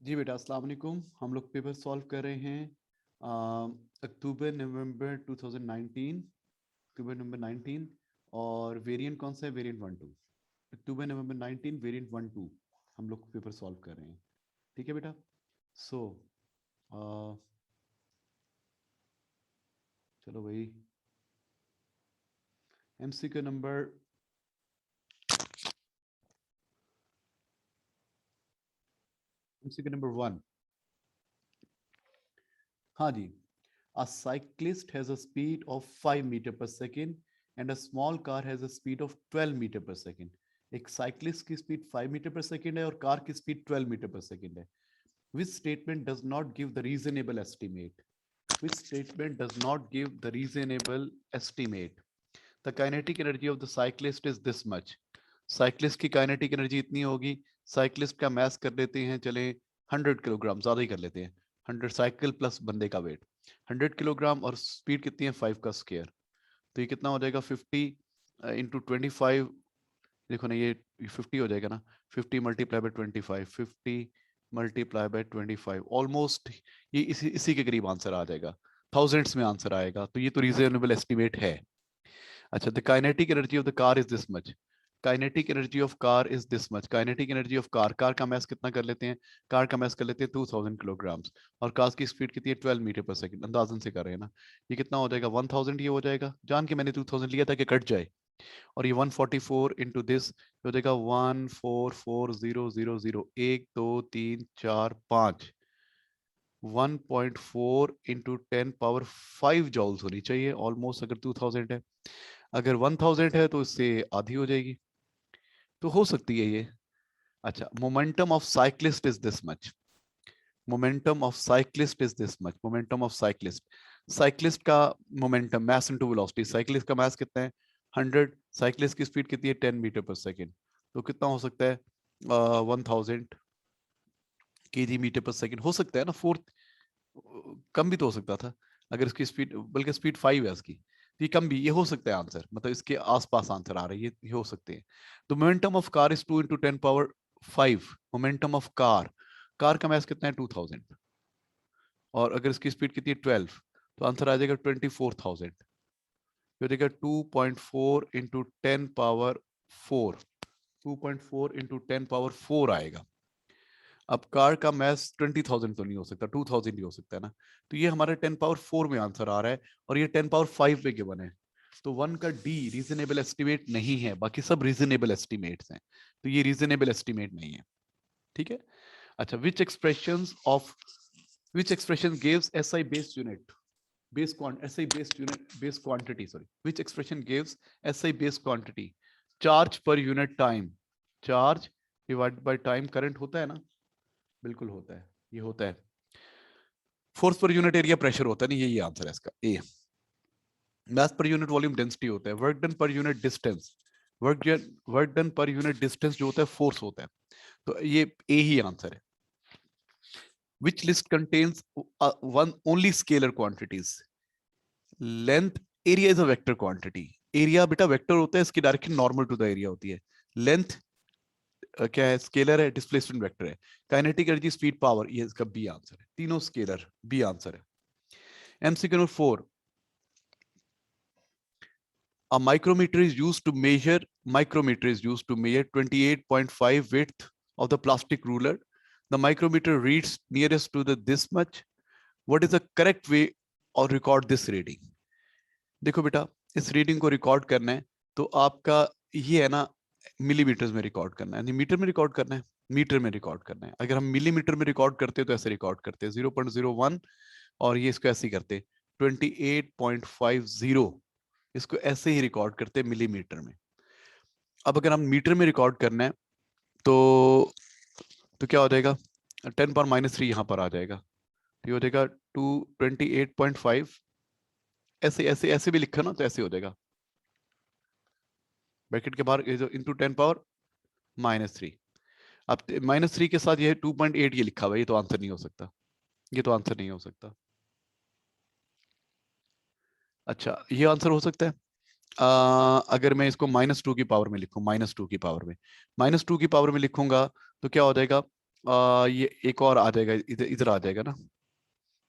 जी बेटा, अस्सलाम वालेकुम। हम लोग पेपर सॉल्व कर रहे हैं अक्टूबर नवंबर 2019, अक्टूबर नंबर 19। और वेरिएंट कौन सा है? वेरिएंट 1 2। अक्टूबर नवंबर 19 वेरिएंट 1 2 हम लोग पेपर सॉल्व कर रहे हैं। ठीक है बेटा। सो चलो भाई, एमसीक्यू नंबर एमसीक्यू नंबर 1। हाँ जी। A cyclist has a speed of 5 meter per second and a small car has a speed of 12 meter per second. एक साइक्लिस्ट की स्पीड 5 मीटर पर सेकेंड है और कार की स्पीड 12 मीटर पर second है। Which statement does not give the reasonable estimate? Which statement does not give the reasonable estimate? The kinetic energy of the cyclist is this much. Cyclist की kinetic energy इतनी होगी। Cyclist का mess कर लेते हैं, चले 100 kilogram, ज्यादा ही कर लेते हैं। 100 साइकिल प्लस बंदे का वेट 100 किलोग्राम और स्पीड कितनी है 5 का स्क्वायर। तो ये कितना हो जाएगा 50 इंटू 25। देखो ना, ये 50 हो जाएगा ना। 50 multiply by 25, 50 multiply by 25, almost ये इसी के करीब आंसर आ जाएगा। थाउजेंड्स में आंसर आएगा, तो ये तो रीजनेबल एस्टिमेट है। अच्छा, the kinetic energy of the car is this much. Kinetic energy of car is this much. Kinetic energy of car का मैस कितना कर लेते हैं? कार का मैस कर लेते हैं 2000 किलोग्राम्स। और कार की स्पीड कितनी है? 12 मीटर पर सेकंड। अंदाजन से कर रहे हैं ना। ये कितना हो जाएगा? 1000। ये हो जाएगा, जान के मैंने 2000 लिया था कि कट जाए। और ये 144 इंटू दिस हो जाएगा 144000। 1 2 3 4 5 1.4 इंटू 10 पावर 5 जॉल्स होनी चाहिए ऑलमोस्ट, अगर 2000 है। अगर 1000 है तो इससे आधी हो जाएगी, तो हो सकती है ये। अच्छा, momentum of cyclist is this much. Momentum of cyclist is this much. Momentum of cyclist, cyclist का momentum mass into velocity. Cyclist का मैस कितना है? 100। साइक्लिस्ट की स्पीड कितनी है? 10 मीटर पर सेकेंड। तो कितना हो सकता है? 1000 केजी मीटर पर सेकेंड हो सकता है ना। फोर्थ कम भी तो हो सकता था, अगर इसकी स्पीड, बल्कि स्पीड 5 है इसकी, तो ये कम भी, ये हो सकता है आंसर, मतलब इसके आसपास आंसर आ रहा है, ये हो सकते हैं। तो momentum of car is 2 into 10 power 5। Momentum of car का मैस कितना है? 2000। और अगर इसकी स्पीड कितनी है? 12। तो आंसर आ जाएगा 24,000। हो जाएगा 2.4 इंटू 10 पावर 4। 2.4 इंटू 10 पावर 4 आएगा। अब कार का मैस 20,000 तो नहीं हो सकता, 2000 ही हो सकता है ना। तो ये हमारे 10 पावर 4 में आंसर आ रहा है, और ये 10 पावर 5 में गिवन है। तो 1 का डी रीजनेबल एस्टिमेट नहीं है, बाकी सब रीजनेबल एस्टिमेट्स हैं। तो ये रीजनेबल एस्टिमेट नहीं है। ठीक है। अच्छा, which expression gives SI based unit SI based unit base quantity, sorry, which expression gives SI base quantity? Charge per unit time, charge divided by time current होता है ना, बिल्कुल होता है, ये होता है। Force per unit area pressure होता है ना, यही आंसर है इसका, ए। मास पर यूनिट वॉल्यूम डेंसिटी होता है। Work done per unit distance, work done per unit distance जो होता है फोर्स होता है। तो ये ए ही आंसर है। Which list contains one only scalar quantities? Length, area is a vector quantity. Area बेटा वेक्टर होता है, इसकी direction normal to the area होती है। लेंथ क्या है? स्केलर है। डिस्प्लेसमेंट वेक्टर है। काइनेटिक एनर्जी, स्पीड, पावर, ये इसका बी आंसर है। तीनों स्केलर, बी आंसर है। MCQ number 4। A micrometer is used to measure 28.5 width of the plastic ruler. The micrometer reads nearest to the this much. What is the correct way or record this reading? देखो बेटा, इस reading को record करना है तो आपका ये है ना, मिलीमीटर में रिकॉर्ड करना है, मीटर में रिकॉर्ड करना है, मीटर में रिकॉर्ड करना है। अगर हम मिलीमीटर में रिकॉर्ड करते हैं तो ऐसे रिकॉर्ड करते हैं 0.01, और ये इसको ऐसे ही करते 28.50, इसको ऐसे ही रिकॉर्ड करते हैं मिलीमीटर में। अब अगर हम मीटर में रिकॉर्ड करना है तो क्या हो जाएगा? 10 पावर -3 यहाँ पर आ जाएगा, तो ये हो जाएगा 28.5। ऐसे ऐसे ऐसे भी लिखा ना तो ऐसे हो जाएगा, ब्रैकेट के बाहर इंटू 10 पावर-3। अब -3 के साथ ये 2.8 ये लिखा हुआ है, ये तो आंसर नहीं हो सकता, ये तो आंसर नहीं हो सकता। अच्छा, ये आंसर हो सकता है अगर मैं इसको -2 की पावर में लिखूं, -2 की पावर में, -2 की पावर में लिखूंगा तो क्या हो जाएगा? ये एक और आ जाएगा, इधर इधर आ जाएगा ना।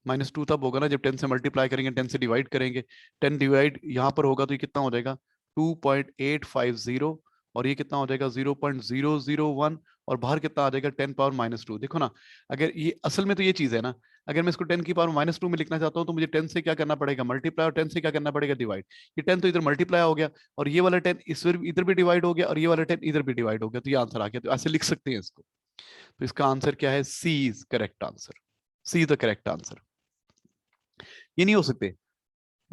-2 तब होगा ना जब 10 से मल्टीप्लाई करेंगे, 10 से डिवाइड करेंगे। 10 डिवाइड यहाँ पर होगा तो ये कितना हो जाएगा 2.850, और ये कितना हो जाएगा 0.001, और बाहर कितना आ जाएगा 10⁻²। देखो ना, अगर ये असल में तो ये चीज है ना, अगर मैं इसको 10⁻² में लिखना चाहता हूँ तो मुझे 10 से क्या करना पड़ेगा मल्टीप्लाई, और 10 से क्या करना पड़ेगा डिवाइड। ये 10 तो इधर मल्टीप्लाई हो गया, और ये वाला 10 इधर भी डिवाइड हो गया, और ये वाला 10 इधर भी डिवाइड हो गया, तो ये आंसर आ गया। तो ऐसे लिख सकते हैं इसको। तो इसका आंसर क्या है, C is correct answer. C is the correct answer. ये नहीं हो सकते,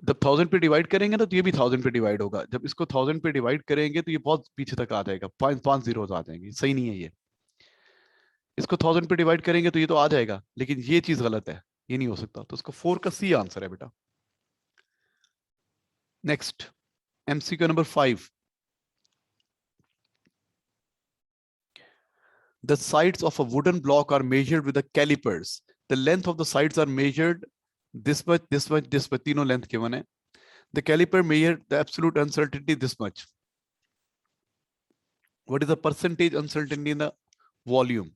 जब 1000 पे डिवाइड करेंगे ना तो ये भी 1000 पे डिवाइड होगा, जब इसको 1000 पे डिवाइड करेंगे तो ये बहुत पीछे तक आ जाएगा, 5 जीरोस आ जाएंगे, सही नहीं है ये। इसको 1000 पे डिवाइड करेंगे तो ये तो आ जाएगा, लेकिन ये चीज गलत है, ये नहीं हो सकता। तो इसको 4 का सी आंसर है बेटा। Next, MCQ number 5। The sides of a wooden block are measured with the calipers. The length of the sides are measured this much, this much, this much, तीनों लेंथ given है। The caliper measure the absolute uncertainty this much. What is the percentage uncertainty in the volume?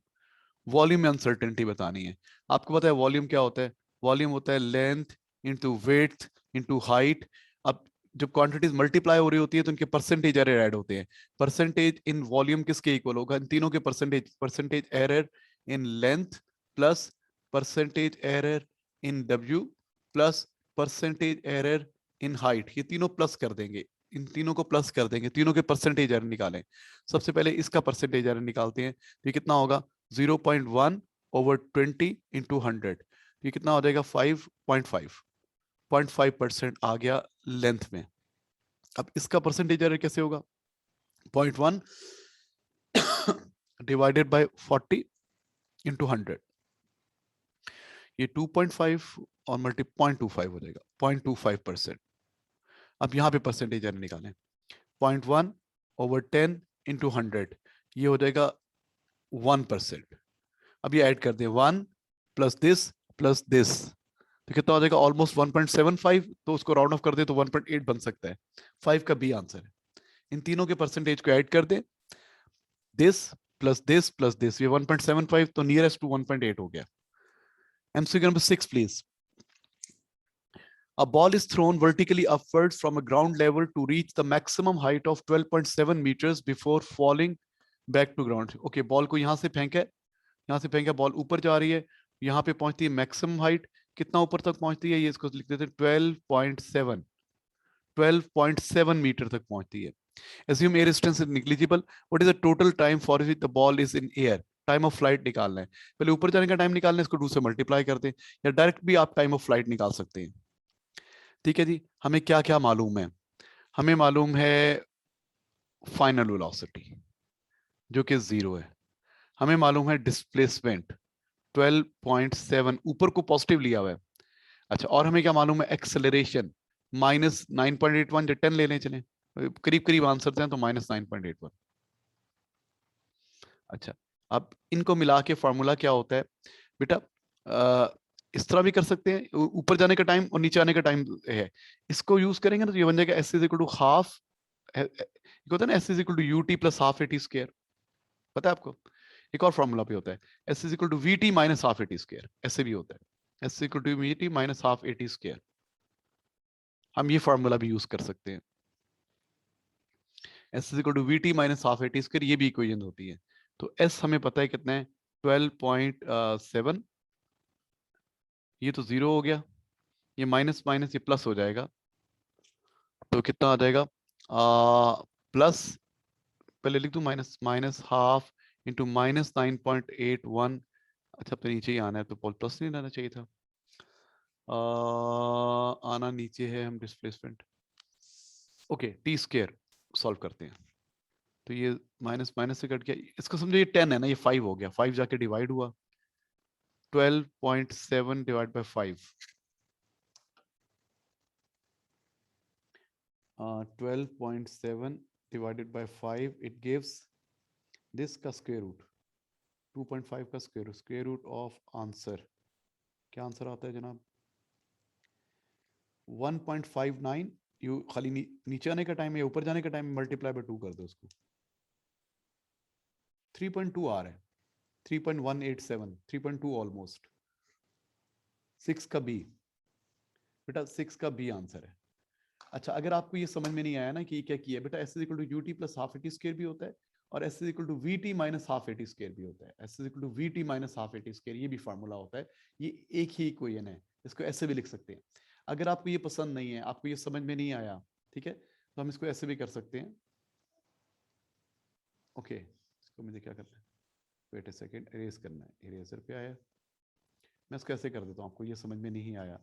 Volume में uncertainty बतानी है। आपको पता है volume क्या होता है? वॉल्यूम होता है length into width into height. अब जब क्वांटिटीज मल्टीप्लाई हो रही होती है तो उनके परसेंटेज एरर ऐड होते हैं। परसेंटेज इन वॉल्यूम किसके इक्वल होगा? इन तीनों के percentage. Percentage error in length plus percentage error in W plus percentage error in height. ये तीनों प्लस कर देंगे, इन तीनों को प्लस कर देंगे, तीनों के परसेंटेज एरर निकालें। सबसे पहले इसका परसेंटेज एरर निकालते हैं। तो ये कितना होगा 0.1/20 × 100। ये कितना हो जाएगा 5.5% आ गया लेंथ में। अब इसका परसेंटेज एरर कैसे होगा? 0.1 डिवाइडेड बाय 40 × 100। ये 2.5 और मल्टी 0.25 हो जाएगा, 0.25%। अब यहाँ पे परसेंटेज एरर निकालें। 0.1/10 × 100 ये हो जाएगा 1%। अब ये ऐड कर दे 1 प्लस दिस, तो कितना हो जाएगा ऑलमोस्ट 1.75। तो उसको राउंड ऑफ कर दे तो 1.8 बन सकता है। 5 का बी आंसर है। इन तीनों के परसेंटेज को ऐड कर दे, दिस प्लस दिस, ये 1.75, तो नियरेस्ट टू 1.8 हो गया। MCQ number 6 please. A ball is thrown vertically upwards from a ground level to reach the maximum height of 12.7 meters before falling back to ground. Okay, ball को यहां से फेंका, यहाँ से फेंका, बॉल ऊपर जा रही है, यहाँ पे पहुंचती है मैक्सिमम हाइट। कितना ऊपर तक पहुंचती है? ये इसको लिख देते हैं 12.7 मीटर तक पहुंचती है। Assume air distance is negligible. What is the total time for which the ball is in air? Time of flight निकालना है। पहले ऊपर जाने का टाइम निकालना है, इसको 2 से मल्टीप्लाई करते हैं, या डायरेक्ट भी आप टाइम ऑफ फ्लाइट निकाल सकते हैं। ठीक है जी। हमें क्या क्या मालूम है? हमें मालूम है फाइनल वेलोसिटी जो कि 0 है। हमें मालूम है डिस्प्लेसमेंट 12.7, ऊपर को पॉजिटिव लिया हुआ है। अच्छा, और हमें क्या मालूम है? एक्सेलरेशन -9.81, जो 10 लेने चले करीब करीब आंसर हैं तो -9.81। अच्छा, अब इनको मिला के फॉर्मूला क्या होता है बेटा? इस तरह भी कर सकते हैं, ऊपर जाने का टाइम और नीचे आने का टाइम है। इसको यूज करेंगे ना तो ये बन जाएगा s = हाफ, होता है ना s = ut + ½ at²। पता है आपको? एक और फॉर्मूला भी होता है s = vt - ½ at²। ऐसे भी होता है s = vt - ½ at²। हम ये फॉर्मूला भी यूज कर सकते हैं। s = vt - ½ at², ये भी इक्वेशन होती है। तो s हमें पता है कितना है 12.7, ये तो 0 हो गया, ये माइनस माइनस ये प्लस हो जाएगा, तो कितना आ जाएगा प्लस, पहले लिख दूं -½ इंटू -9.81। अच्छा, तो नीचे ही आना है तो प्लस नहीं आना चाहिए था। आना नीचे है, हम डिस्प्लेसमेंट ओके t² सॉल्व करते हैं। तो ये माइनस माइनस से कट गया, इसको समझो ये 10 है ना, ये 5 हो गया, 5 जाके डिवाइड हुआ, 12.7 divide by 5, 12.7 divided by 5, it gives this का स्क्वायर रूट, 2.5 का स्क्वायर रूट ऑफ आंसर। क्या आंसर आता है जनाब? 1.59। यू खाली नीचे आने का टाइम है, ऊपर जाने का टाइम मल्टीप्लाई बाय 2 कर दो उसको, 3.2 आ रहा है। 3.187, 3.2 ऑलमोस्ट। 6 का बी, बेटा 6 का बी आंसर है। अच्छा, अगर आपको ये समझ में नहीं आया ना कि क्या किया बेटा, s is equal to ut plus half at square भी होता है और s is equal to vt minus half at square भी होता है। S is equal to vt minus half at square, ये भी फार्मूला होता है। ये एक ही इक्वेशन है, इसको ऐसे भी लिख सकते हैं। अगर आपको ये पसंद नहीं है, आपको ये समझ में नहीं आया, ठीक है, तो हम इसको ऐसे भी कर सकते हैं। ओके, इसको मुझे क्या करना है, वेट अ सेकंड, इरेज करना है। इरेजर पे आया, मैं इसको ऐसे कर देता हूँ, आपको ये समझ में नहीं आया।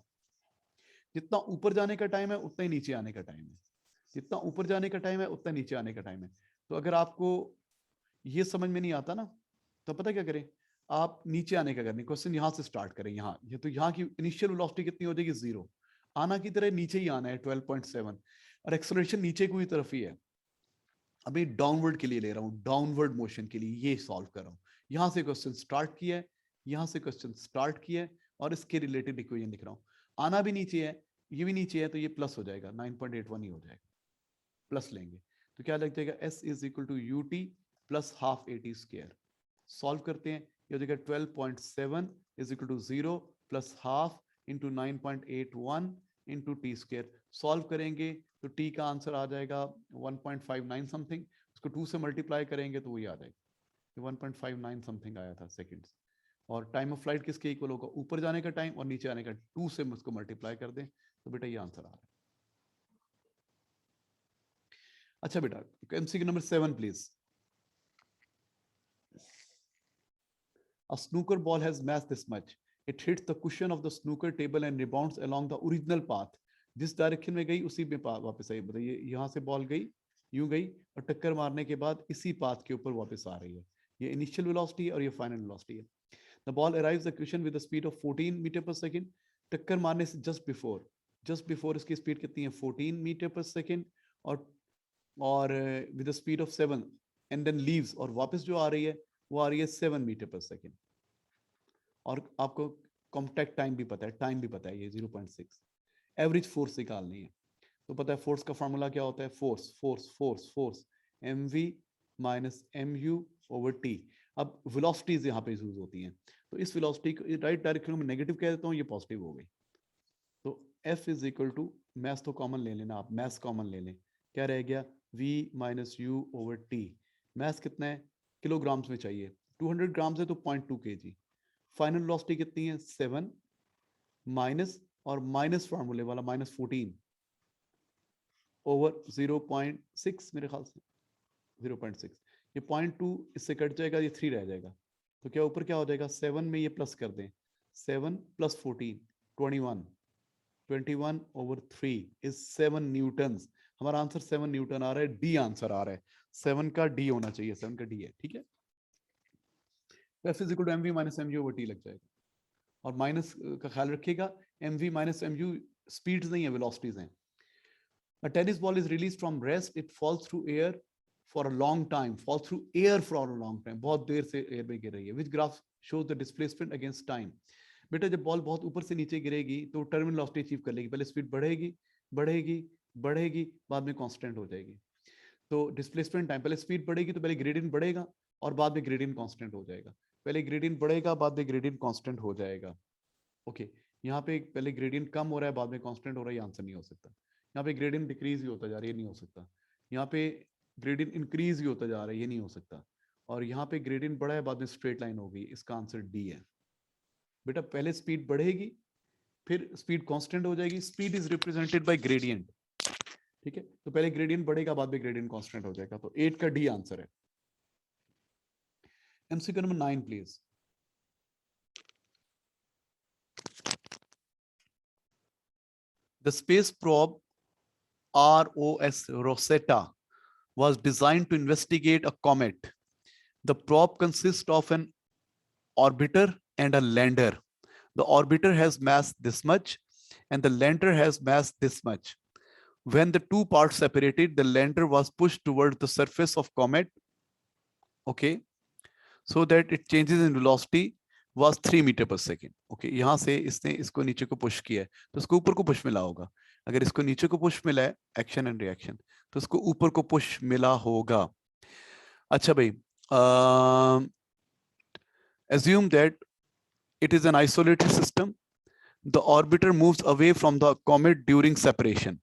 जितना ऊपर जाने का टाइम है उतना ही नीचे आने का टाइम है, जितना ऊपर जाने का टाइम है उतना नीचे आने का टाइम है। तो अगर आपको ये समझ में नहीं आता ना, तो पता क्या करें, आप नीचे आने का करें, क्वेश्चन यहाँ से स्टार्ट करें। यहाँ ये तो यहाँ की इनिशियल वेलोसिटी कितनी हो जाएगी, 0। आना की तरह नीचे ही आना है 12.7, और एक्सेलरेशन नीचे की तरफ ही है। अभी डाउनवर्ड के लिए ले रहा हूँ, डाउनवर्ड मोशन के लिए ये सॉल्व कर रहा हूँ। यहाँ से क्वेश्चन स्टार्ट किया है, यहाँ से क्वेश्चन स्टार्ट किया है और इसके रिलेटेड इक्वेशन लिख रहा हूँ। आना भी नीचे है, ये भी नीचे है, तो ये प्लस हो जाएगा, 9.81 ही हो जाएगा, प्लस लेंगे तो क्या लग जाएगा, s is equal to u t plus half a t square. Solve करते हैं, ये हो जाएगा 12.7 is equal to 0 plus half into 9.81 into t square. Solve करेंगे तो टी का आंसर आ जाएगा 1.59 समथिंग, उसको 2 से मल्टीप्लाई करेंगे तो वही आ जाएगा, 1.59 समथिंग आया था सेकेंड्स। और टाइम ऑफ फ्लाइट किसके इक्वल होगा, ऊपर जाने का टाइम और नीचे आने का, 2 से उसको मल्टीप्लाई कर दें तो बेटा ये आंसर आ रहा है। अच्छा बेटा, MCQ number 7 please. A snooker ball has mass this much. It hits the cushion of the snooker table and rebounds along the original path. जिस डायरेक्शन में गई उसी में वापस आई। बताइए, यहाँ से बॉल गई, यूं गई और टक्कर मारने के बाद इसी पाथ के ऊपर वापस आ रही है। ये इनिशियल वेलोसिटी है और ये फाइनल वेलोसिटी है। The ball arrives the cushion with a speed of 14 metre per second. टक्कर मारने से जस्ट बिफोर इसकी स्पीड कितनी है, 14 मीटर पर सेकंड, और with speed of 7 and then leaves, और वापस जो आ रही है वो आ रही है 7 मीटर पर सेकंड। और आपको कॉम्पैक्ट टाइम भी पता है, टाइम भी पता है, ये 0.6। एवरेज फोर्स निकालनी है, तो पता है फोर्स का फॉर्मूला क्या होता है, force force force force mv minus mu over t। अब वेलोसिटीज यहाँ पे यूज होती हैं, तो इस वेलोसिटी को राइट डायरेक्शन में नेगेटिव कह देता हूँ, ये पॉजिटिव हो गई। तो F is equal to, maths तो कॉमन ले लेना आप, मैथ्स कॉमन ले लें, क्या रह गया, v minus you over T. Maths कितना है, किलोग्राम्स में चाहिए, 200 ग्राम्स है तो 0.2 kg। फाइनल वेलोसिटी कितनी है, 7 माइनस, और माइनस फार्मूले वाला -14 ओवर 0.6, मेरे ख्याल से 0.6। ये 0.2 इससे कट जाएगा, ये 3 रह जाएगा, तो क्या ऊपर क्या हो जाएगा, 7 में ये प्लस कर दें, 7 प्लस 14 21 ओवर 3 इज 7 न्यूटन। हमारा आंसर 7 न्यूटन आ रहा है, डी आंसर आ रहा है, 7 का डी होना चाहिए, 7 का डी है, ठीक है। F is equal to mv minus mg over T लग जाएगा, और माइनस का ख्याल रखिएगा, mv माइनस mg स्पीड्स नहीं है, वेलोसिटीज हैं। A tennis ball is released from rest. It falls through air for a long time. Falls through air for a long time. बहुत देर से एयर में गिर रही है. Which graph shows the displacement against time? बेटा जब ball बहुत ऊपर से नीचे गिरेगी तो टर्मिनल वेलोसिटी अचीव कर लेगी, पहले स्पीड बढ़ेगी बढ़ेगी बढ़ेगी, बाद में कांस्टेंट हो जाएगी। तो डिस्प्लेसमेंट टाइम, पहले स्पीड बढ़ेगी तो पहले ग्रेडियंट बढ़ेगा और बाद में ग्रेडियंट कांस्टेंट हो जाएगा, पहले ग्रेडियंट बढ़ेगा बाद में ग्रेडियंट कांस्टेंट हो जाएगा। ओके, यहाँ पे पहले ग्रेडियंट कम हो रहा है बाद में कांस्टेंट हो रहा है, ये आंसर नहीं हो सकता। यहाँ पे ग्रेडियंट डिक्रीज ही होता जा रहा है, ये नहीं हो सकता। यहाँ पे ग्रेडियंट इंक्रीज ही होता जा रहा है, ये नहीं हो सकता। और यहाँ पे ग्रेडियंट बढ़ा है बाद में स्ट्रेट लाइन हो गई, इसका आंसर डी है। बेटा पहले स्पीड बढ़ेगी फिर स्पीड कांस्टेंट हो जाएगी, speed is represented by gradient, ठीक है। तो पहले ग्रेडियंट बढ़ेगा बाद में ग्रेडियंट कांस्टेंट हो जाएगा, तो 8 का डी आंसर है। MCQ number 9 please. The space probe ROS Rosetta was designed to investigate a comet. The probe consists of an orbiter and a lander. The orbiter has mass this much and the lander has mass this much. When the two parts separated, the lander was pushed toward the surface of comet, okay, so that it changes in velocity was 3 metre पर second. Okay, यहाँ से इसने इसको नीचे को push किया है तो इसको ऊपर को पुश मिला होगा। अगर इसको नीचे को पुश मिला है, एक्शन एंड रिएक्शन, तो इसको ऊपर को पुश मिला होगा। अच्छा भाई, Assume that it is an isolated system. The orbiter moves away from the comet during separation.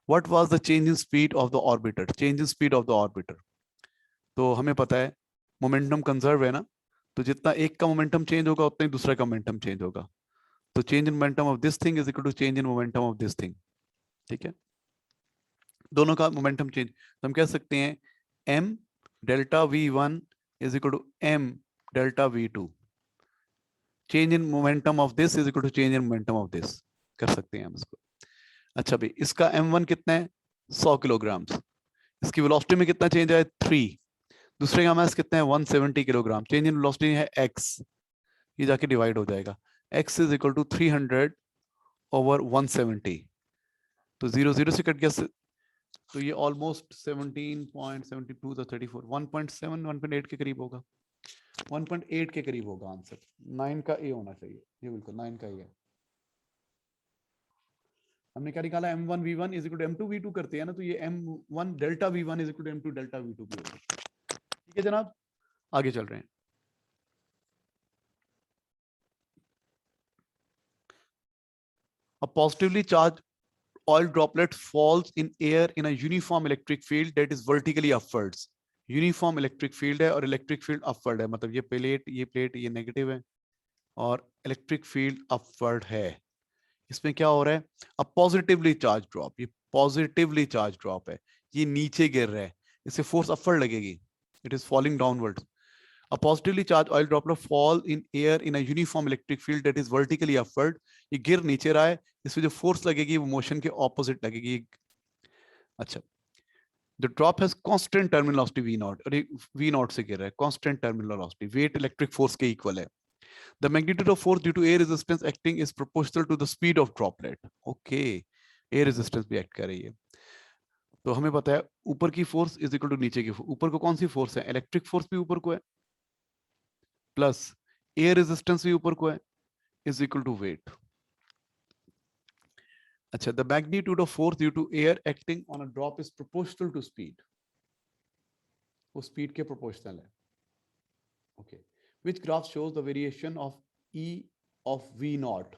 What was the change in speed of the orbiter? Change in speed of the orbiter. तो हमें पता है momentum conserve है ना, तो जितना एक का मोमेंटम चेंज होगा उतना ही दूसरा का मोमेंटम चेंज होगा. तो change in momentum of this thing is equal to change in momentum of this thing. ठीक है, दोनों का मोमेंटम चेंज. तो हम कह सकते हैं m delta v1 is equal to m delta v2. Change in momentum of this is equal to change in momentum of this. कर सकते हैं हम इसको. अच्छा भाई, इसका m1 कितना है? 100 किलोग्राम. इसकी वेलोसिटी में कितना चेंज है? 3. दूसरे का मास कितना है? 170 किलोग्राम. चेंज इन वेलोसिटी है x. ये जाके डिवाइड हो जाएगा. x is equal to 300 over 170. तो 0 0 से कट गया. तो ये ऑलमोस्ट 17.72 तो 34 1.7 1.8 के करीब होगा. 1.8 के करीब होगा आंसर. 9 का ए होना चाहिए. ये बिल्कुल 9 का ए है. हमने क्या निकाला? m1 v1 is equal to m2 v2 करते हैं ना, तो ये m1 delta v1 is equal to m2 delta v2 भी होगा. ठीक है जनाब, आगे चल रहे हैं. A positively charged oil droplet falls in air in a uniform electric field that is vertically upwards. Uniform electric field है और इलेक्ट्रिक फील्ड अपवर्ड है, मतलब ये प्लेट ये नेगेटिव है और इलेक्ट्रिक फील्ड अपवर्ड है. इसमें क्या हो रहा है? A positively charge drop. ये पॉजिटिवली चार्ज ड्रॉप है, ये नीचे गिर रहा है, इससे फोर्स अपवर्ड लगेगी. It is falling downwards. A positively charged oil droplet fall in air in a uniform electric field that is vertically upward. ये गिर नीचे रहा है, इसमें जो फोर्स लगेगी वो मोशन के ऑपोजिट लगेगी. अच्छा, the drop has constant terminal velocity v naught. और v naught से गिर रहा है, constant terminal velocity. weight electric force के equal है. The magnitude of force due to air resistance acting is proportional to the speed of droplet. Okay, air resistance भी act कर रही है. तो हमें पता है ऊपर की फोर्स इज इक्वल टू नीचे की फोर्स. ऊपर को कौन सी फोर्स है? इलेक्ट्रिक फोर्स भी ऊपर को है, प्लस एयर रेजिस्टेंस भी ऊपर को है, इज इक्वल टू वेट. अच्छा, the magnitude of force due to air acting on a drop is proportional to speed. वो स्पीड के प्रोपोर्शनल है. Okay, which graph shows the variation of E of V naught.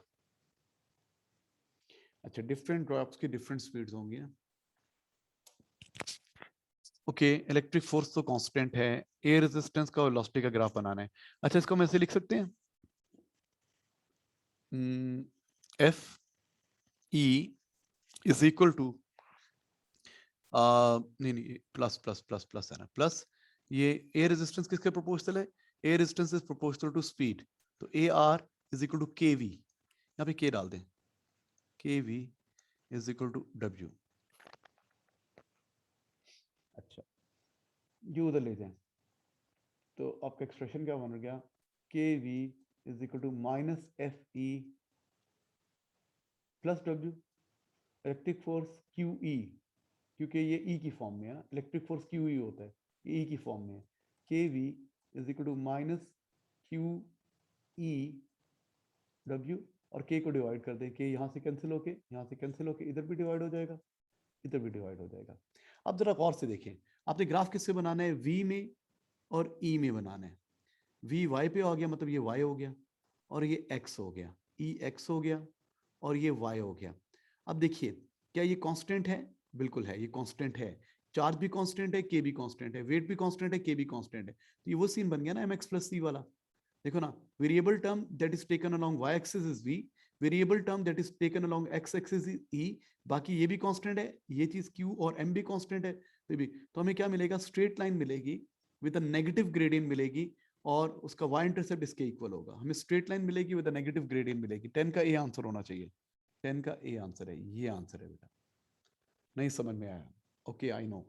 अच्छा, different drops की different speeds होंगी ना. Okay, electric force तो constant है, air resistance का वेलोसिटी का ग्राफ बनाना है. अच्छा, इसको हम ऐसे लिख सकते हैं, F E is equal to नहीं प्लस प्लस प्लस प्लस है ना, प्लस ये एयर रेजिस्टेंस किसके प्रोपोर्शनल है? Air resistance is proportional to speed. तो A R is equal to K V. यहाँ पे के डाल दें, K V is equal to W. अच्छा, ये उधर ले जाएं तो आपका एक्सप्रेशन क्या बन गया? K V is equal to minus F E plus W. Electric force Q E, क्योंकि ये ई की फॉर्म में है ना, इलेक्ट्रिक फोर्स क्यू ई होता है, ई की फॉर्म में है. K V is equal to minus Q E W, और के को डिवाइड कर दें. के यहाँ से कैंसिल होके, यहाँ से कैंसिल होके इधर भी डिवाइड हो जाएगा, इधर भी डिवाइड हो जाएगा. अब जरा गौर से देखें, आपने ग्राफ किससे बनाना है? वी में और ई में बनाना है. वी वाई पे हो गया, मतलब ये वाई हो गया, और ये एक्स हो गया, ई एक्स हो गया, और ये वाई हो गया. अब देखिए, क्या ये कांस्टेंट है? बिल्कुल है, ये कांस्टेंट है. चार्ज भी कांस्टेंट है, के भी कांस्टेंट है, वेट भी कांस्टेंट है, के भी कांस्टेंट है. तो ये वो सीन बन गया ना एम एक्स प्लस सी वाला. देखो ना, variable term that is taken along Y axis is V, variable term that is taken along X axis is E. बाकी ये भी कांस्टेंट है, ये चीज क्यू और एम भी कांस्टेंट है. तो हमें क्या मिलेगा? स्ट्रेट लाइन मिलेगी विद अ नेगेटिव ग्रेडियंट मिलेगी, और उसका y इंटरसेप्ट इसके इक्वल होगा. हमें स्ट्रेट लाइन मिलेगी विद नेगेटिव ग्रेडियंट मिलेगी. 10 का ए आंसर होना चाहिए. 10 का ए आंसर है, ये आंसर है बेटा. नहीं समझ में आया? Okay, I know.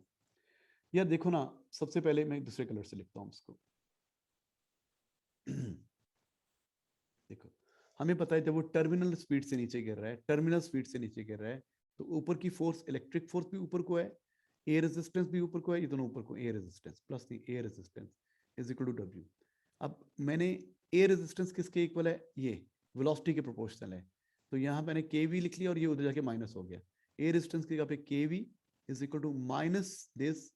यार देखो ना, सबसे पहले मैं दूसरे कलर से लिखता हूँ इसको. देखो, हमें पता है जब वो टर्मिनल स्पीड से नीचे गिर रहा है, टर्मिनल स्पीड से नीचे गिर रहा है, तो ऊपर की फोर्स, इलेक्ट्रिक फोर्स भी ऊपर को है, एयर रेजिस्टेंस भी ऊपर को है, ये दोनों ऊपर को. Air resistance plus the air resistance is equal to W. अब मैंने एयर रेजिस्टेंस किसके इक्वल है? ये वेलोसिटी के प्रोपोर्शनल है. तो यहाँ मैंने के वी लिख लिया और ये उधर जाके माइनस हो गया. एयर रेजिस्टेंस की जगह पे K V is equal to minus this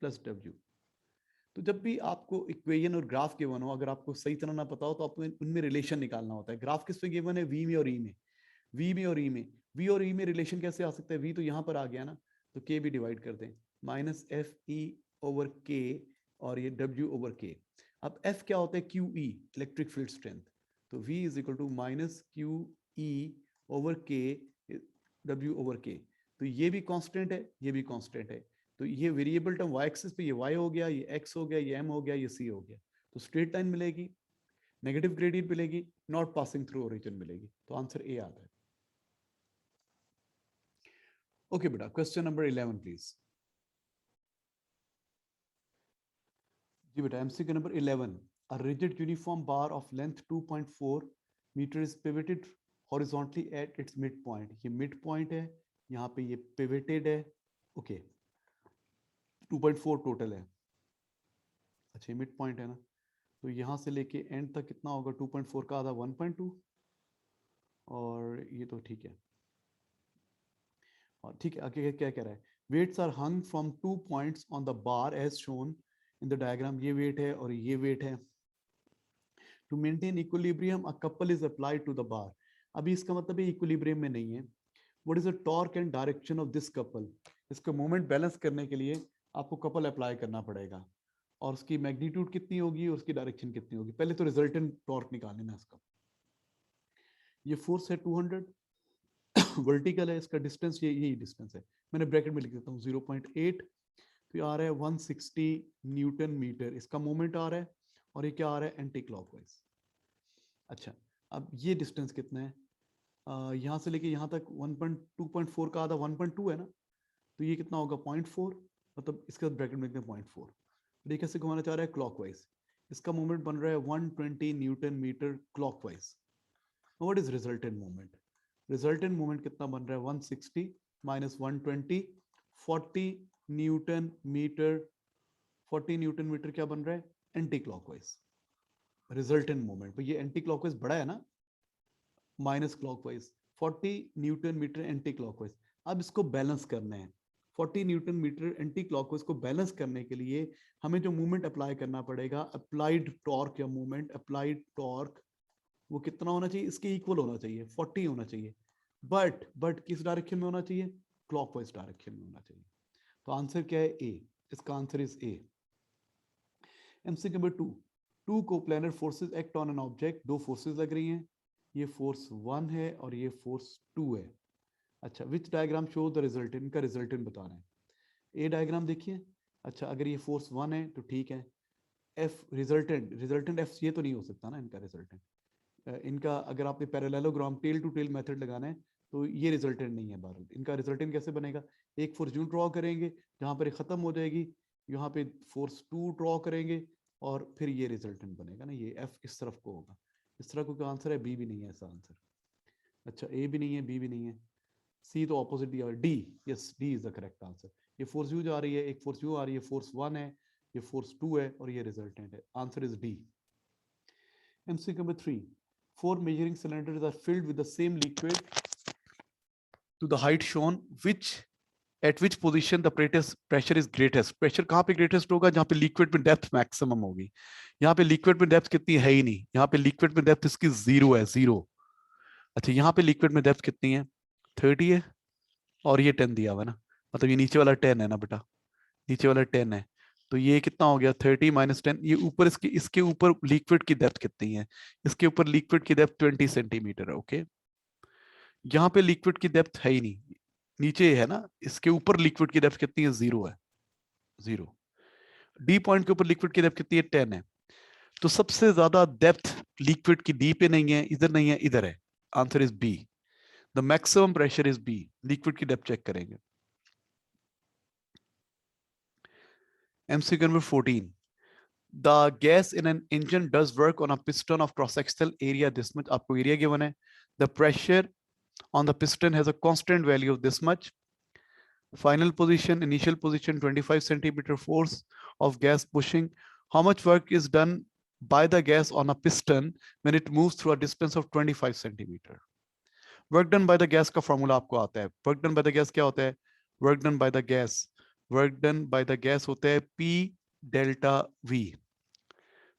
plus W. तो जब भी आपको इक्वेशन और ग्राफ गिवन हो, अगर आपको सही तरह ना पता हो तो आपको उनमें रिलेशन निकालना होता है। ग्राफ किस पे गिवन है? वी में और ई में। वी में और ई में, वी और ई में रिलेशन कैसे आ सकता है? वी तो यहाँ पर आ गया ना, तो के भी डिवाइड कर दें, माइनस एफ ई ओवर के, और ये डब्ल्यू ओवर के। अब एफ क्या होता है? Q E, electric field strength. तो V is equal to minus Q E over K, W over K. तो ये भी कांस्टेंट है, ये भी कांस्टेंट है। तो ये वेरिएबल टर्म वाई एक्सिस पे ये वाई हो गया, ये एक्स हो गया, ये एम हो गया, ये सी हो गया। तो स्ट्रेट लाइन मिलेगी, नेगेटिव ग्रेडियंट मिलेगी, नॉट पासिंग थ्रू ओरिजिन मिलेगी। तो आंसर ए आता है। ओके बेटा, क्वेश्चन नंबर 11 प्लीज। जी बेटा, MCQ number 11। A rigid uniform bar of length 2.4 meter is pivoted horizontally at its midpoint. ये midpoint है, यहाँ पे ये pivoted है। ओके, 2.4 टोटल है। अच्छा, ये midpoint है ना, तो यहाँ से लेके एंड तक कितना होगा? 2.4 का आधा 1.2, और ये तो ठीक है। और ठीक है, आगे क्या कह रहा है? Weights are hung from 2 points on the bar as shown in the diagram. ये वेट है और ये वेट है। To maintain equilibrium a couple is applied to the bar. अभी इसका मतलब है इक्विलिब्रियम में नहीं है। What is the torque and direction of this couple? इसका मोमेंट बैलेंस करने के लिए आपको कपल अप्लाई करना पड़ेगा, और उसकी मैग्नीट्यूड कितनी होगी और उसकी डायरेक्शन कितनी होगी। पहले तो रिजल्टेंट टॉर्क निकाल लेना इसका। ये फोर्स है 200, वर्टिकल है, इसका डिस्टेंस यही डिस्टेंस है, मैंने ब्रैकेट में लिख देता हूँ 0.8। तो ये आ रहा है 160 न्यूटन मीटर, इसका मोमेंट आ रहा है, और ये क्या आ रहा है? Anti clockwise. अच्छा, अब ये डिस्टेंस कितना है? यहाँ से लेके यहाँ तक 2.4 का आधा 1.2 है ना, तो ये कितना होगा? 0.4, मतलब इसका ब्रैकेट में लिखते हैं 0.4। ये कैसे घुमाना चाह रहा है? क्लॉकवाइज। इसका मोमेंट बन रहा है 120 newton metre clockwise. What is resultant moment? Resultant moment कितना बन रहा है? 160 minus 120, 40 newton metre. 40 newton metre क्या बन रहा है? Anti clockwise. रिजल्टेंट मोमेंट, ये एंटी क्लॉकवाइज बड़ा है ना, minus clockwise 40 newton metre anti clockwise. अब इसको बैलेंस करना है। 40 न्यूटन मीटर एंटी क्लॉकवाइज को बैलेंस करने के लिए हमें जो मूवमेंट अप्लाई करना पड़ेगा, अप्लाइड टॉर्क या मूवमेंट, अप्लाइड टॉर्क, वो कितना होना चाहिए? इसके इक्वल होना चाहिए, 40 होना चाहिए। बट किस डायरेक्शन में होना चाहिए? क्लॉकवाइज डायरेक्शन में होना चाहिए। तो आंसर क्या है? ए। इसका answer is A. MCQ number 2। Two coplanar forces act on an object. दो फोर्सेस लग रही हैं, ये फोर्स 1 है और ये फोर्स 2 है। अच्छा, विच डायग्राम शो द रिजल्टेंट? इनका रिजल्टेंट बताना है। ए डायग्राम देखिए। अच्छा, अगर ये फोर्स 1 है तो ठीक है। एफ रिजल्टेंट एफ ये तो नहीं हो सकता ना इनका रिजल्टेंट। इनका अगर आपने parallelogram tail to tail method लगाना है तो ये रिजल्टेंट नहीं है बहरहाल। इनका रिजल्टेंट कैसे बनेगा? एक फोर्स यूं ड्रॉ करेंगे जहां पर खत्म हो जाएगी, यहाँ पे फोर्स 2 ड्रॉ करेंगे, और फिर ये रिजल्टेंट बनेगा ना, ये एफ इस तरफ को होगा। इस तरह को आंसर है? बी भी नहीं है ऐसा आंसर। अच्छा, ए भी नहीं है, बी भी नहीं है, सी तो ऑपोजिट दिया, D. Yes, D is the correct answer. ये फोर्स यू जा रही है, एक फोर्स यू आ रही है, फोर्स 1 है, ये फोर्स 2 है, और ये रिजल्टेंट है। Answer is D. MCQ number 3. 4 measuring cylinders are filled with the same liquid to the height shown, at which position the pressure is greatest. Pressure कहाँ पे greatest होगा? जहाँ पे लिक्विड में डेप्थ मैक्सिमम होगी। यहाँ पे लिक्विड में डेप्थ कितनी है ही नहीं, यहाँ पे लिक्विड में डेप्थ इसकी 0 है, 0। अच्छा, यहाँ पे लिक्विड में डेप्थ कितनी है? 30 है, और ये 10 दिया हुआ ना, मतलब ये नीचे वाला 10 है ना बेटा, नीचे वाला 10 है। तो ये कितना हो गया? 30 माइनस 10। ये ऊपर इसके ऊपर लिक्विड की डेप्थ कितनी है? इसके ऊपर लिक्विड की डेप्थ 20 सेंटीमीटर है। ओके, यहाँ पे लिक्विड की डेप्थ है ही नहीं, नीचे है ना, इसके ऊपर लिक्विड की डेप्थ कितनी है? 0 है, 0। डी पॉइंट के ऊपर लिक्विड की डेप्थ कितनी है? 10 है। तो सबसे ज्यादा डेप्थ लिक्विड की डी पे नहीं है, इधर नहीं है, इधर है। Answer is B. The maximum pressure is B. Liquid की डेप्थ चेक करेंगे। MCQ number 14. The gas in an engine does work on a piston of cross-sectional area this much. आपको एरिया गिवन है। The pressure on the piston has a constant value of this much. Final position, initial position, 25 centimeter force of gas pushing. How much work is done by the gas on a piston when it moves through a distance of 25 centimeter? Work done by the gas का formula आपको आता है। Work done by the gas क्या होता है? Work done by the gas होता है P delta we,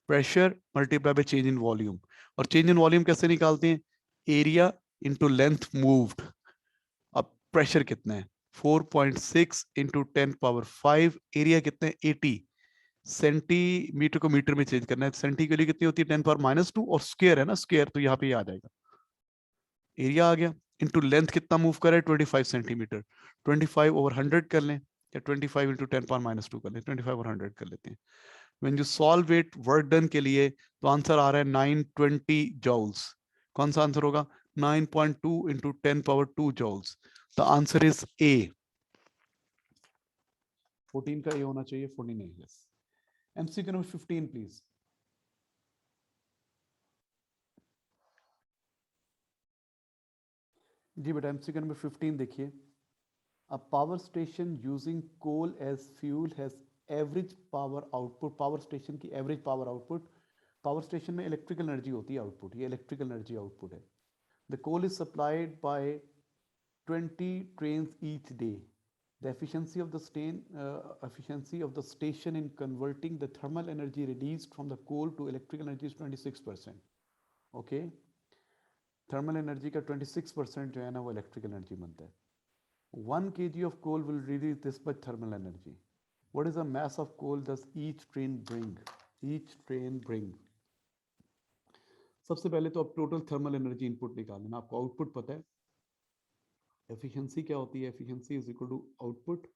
pressure multiply by change in volume. और चेंज इन वॉल्यूम कैसे निकालते हैं? Area into length moved. अब प्रेशर कितना है? 4.6 इंटू 10⁵। एरिया कितना है? 80। सेंटीमीटर को मीटर में चेंज करना है, सेंटी के लिए कितनी होती है? 10⁻²। और स्क्वायर है ना, स्क्वायर, तो यहाँ पे आ जाएगा, एरिया आ गया। इंटू लेंथ कितना मूव कर रहा है? 25 सेंटीमीटर। 25/100 कर लें, या 25 इंटू 10⁻² कर लें, 25/100 कर लेते हैं। When you solve it work done के लिए, तो आंसर आ रहा है 920 जॉल्स। कौन सा आंसर होगा? 9.2 into 10⁻² joules. The answer is A. 14 का ए होना चाहिए, 14 A. Yes. MCQ number 15 please. जी बेटा, एमसीक्यू नंबर 15 देखिए। A power station using coal as fuel has average power output. Power station की average power output, power station में electrical energy होती है आउटपुट, ये इलेक्ट्रिकल एनर्जी आउटपुट है। The coal is supplied by 20 trains each day. The efficiency of the station in converting the thermal energy released from the coal to electrical energy is 26%. Okay, thermal energy का 26% जो है ना, वो electrical energy बनता है। 1 kg of coal will release this much thermal energy. What is the mass of coal does each train bring? Each train bring. सबसे पहले तो आप टोटल थर्मल एनर्जी इनपुट निकाल लेना। आपको आउटपुट पता है, एफिशिएंसी क्या होती है? Efficiency is equal to output,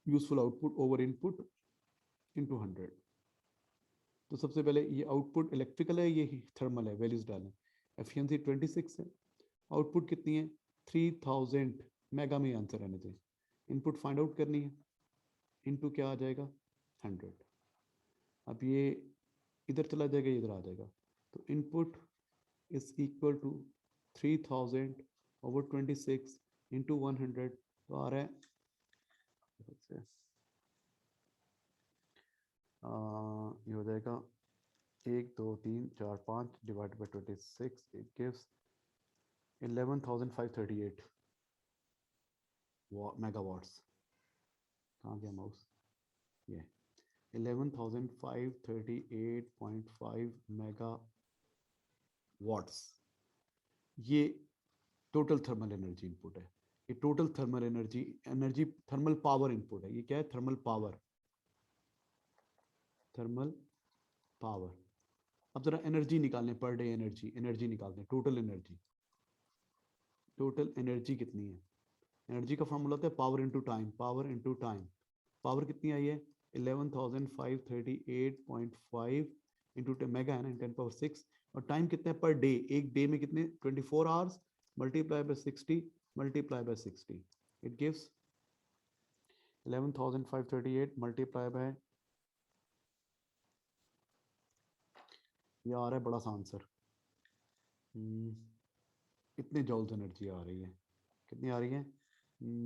useful output over input into 100। तो सबसे पहले ये आउटपुट इलेक्ट्रिकल है, ये थर्मल है, वैल्यूज डालें। एफिशिएंसी 26 है, आउटपुट कितनी है? 3000 मेगा में आंसर आने चाहिए। इनपुट फाइंड आउट करनी है, इनटू क्या आ जाएगा? 100। अब ये इधर चला जाएगा, इधर आ जाएगा, तो input is equal to 3000/26 into 100, तो आ रहा है ये हो जाएगा 1 2 3 4 5 divide by 26, it gives 11,538 megawatts. कहाँ गया माउस? ये 11,538.5 मेगा वाट्स, ये टोटल थर्मल एनर्जी इनपुट है। ये total thermal energy thermal power input है। ये क्या है? Thermal power, thermal power. अब जरा एनर्जी निकालने, पर डे एनर्जी निकालते हैं। टोटल एनर्जी कितनी है? एनर्जी का फॉर्मूला होता है power into time, power into time. Power कितनी आई है? 11,538.5 इंटू मेगा है ना, 10⁻6। और टाइम कितना है पर डे? एक डे में कितने? 24 hours multiply by 60 multiply by 60, it gives 11,538 multiply by, ये आ रहा है बड़ा सा आंसर। इतने जॉल्स एनर्जी आ रही है। कितनी आ रही है?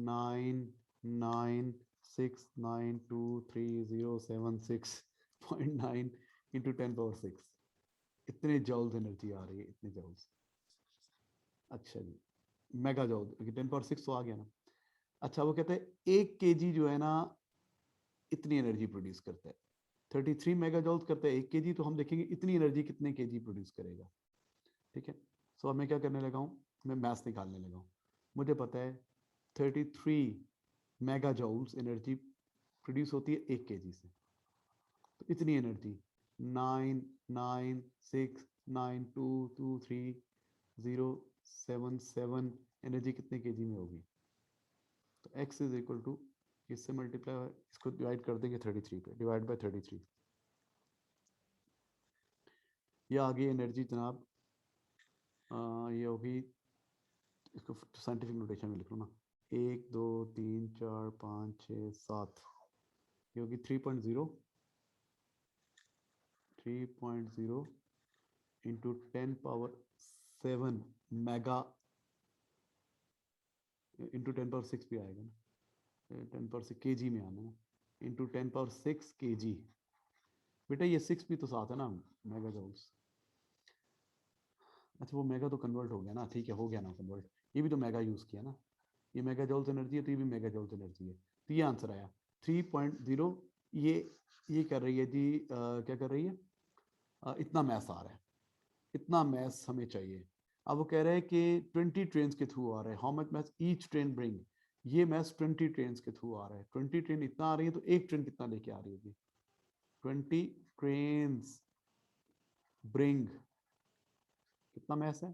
996923076.9 इंटू 10⁻6। इतने जॉल्स एनर्जी आ रही है, इतने जॉल्स। अच्छा जी, मेगा जॉल, 10⁻6 तो आ गया ना। अच्छा, वो कहते हैं 1 kg जो है ना, इतनी एनर्जी प्रोड्यूस करता है। 33 मेगा जॉल्स करता है 1 kg, तो हम देखेंगे इतनी एनर्जी कितने kg प्रोड्यूस करेगा। ठीक है, सो अब मैं क्या करने लगा हूँ? मैं मैथ्स निकालने लगा हूँ। मुझे पता है 33 मेगा जॉल्स एनर्जी प्रोड्यूस होती है 1 kg से। तो इतनी एनर्जी 9969223 077 एनर्जी कितने केजी में होगी? तो x इज इक्वल टू, इससे मल्टीप्लाई, इसको डिवाइड कर देंगे 33 पे, डिवाइड बाय 33। ये आ गई एनर्जी जनाब, ये होगी, इसको साइंटिफिक नोटेशन में लिख लो ना, 1 2 3 4 5 6 7, ये होगी 3.0 इंटू 10⁻7 मेगा, इंटू 10⁻6 भी आएगा ना, 10⁻6 kg में आना है, इंटू 10⁻6 kg। बेटा ये 6 भी तो साथ है ना, मेगा जॉल्स। अच्छा, वो मेगा तो कन्वर्ट हो गया ना, ठीक है, हो गया ना कन्वर्ट। ये भी तो मेगा यूज किया ना, ये मेगा जॉल्स एनर्जी है, तो ये भी मेगा जॉल्स एनर्जी है। तो ये आंसर आया 3.0 ये कर रही है जी, क्या कर रही है, इतना मैस आ रहा है, इतना मैस हमें चाहिए। अब वो कह रहे हैं कि 20 ट्रेन के थ्रू आ रहा है, how much mass each train bring, ये मैस 20 ट्रेन के थ्रू आ रहा है, 20 ट्रेन इतना आ रही है, तो एक ट्रेन कितना लेके आ रही है जी, 20 ट्रेन ब्रिंग, कितना मैस है,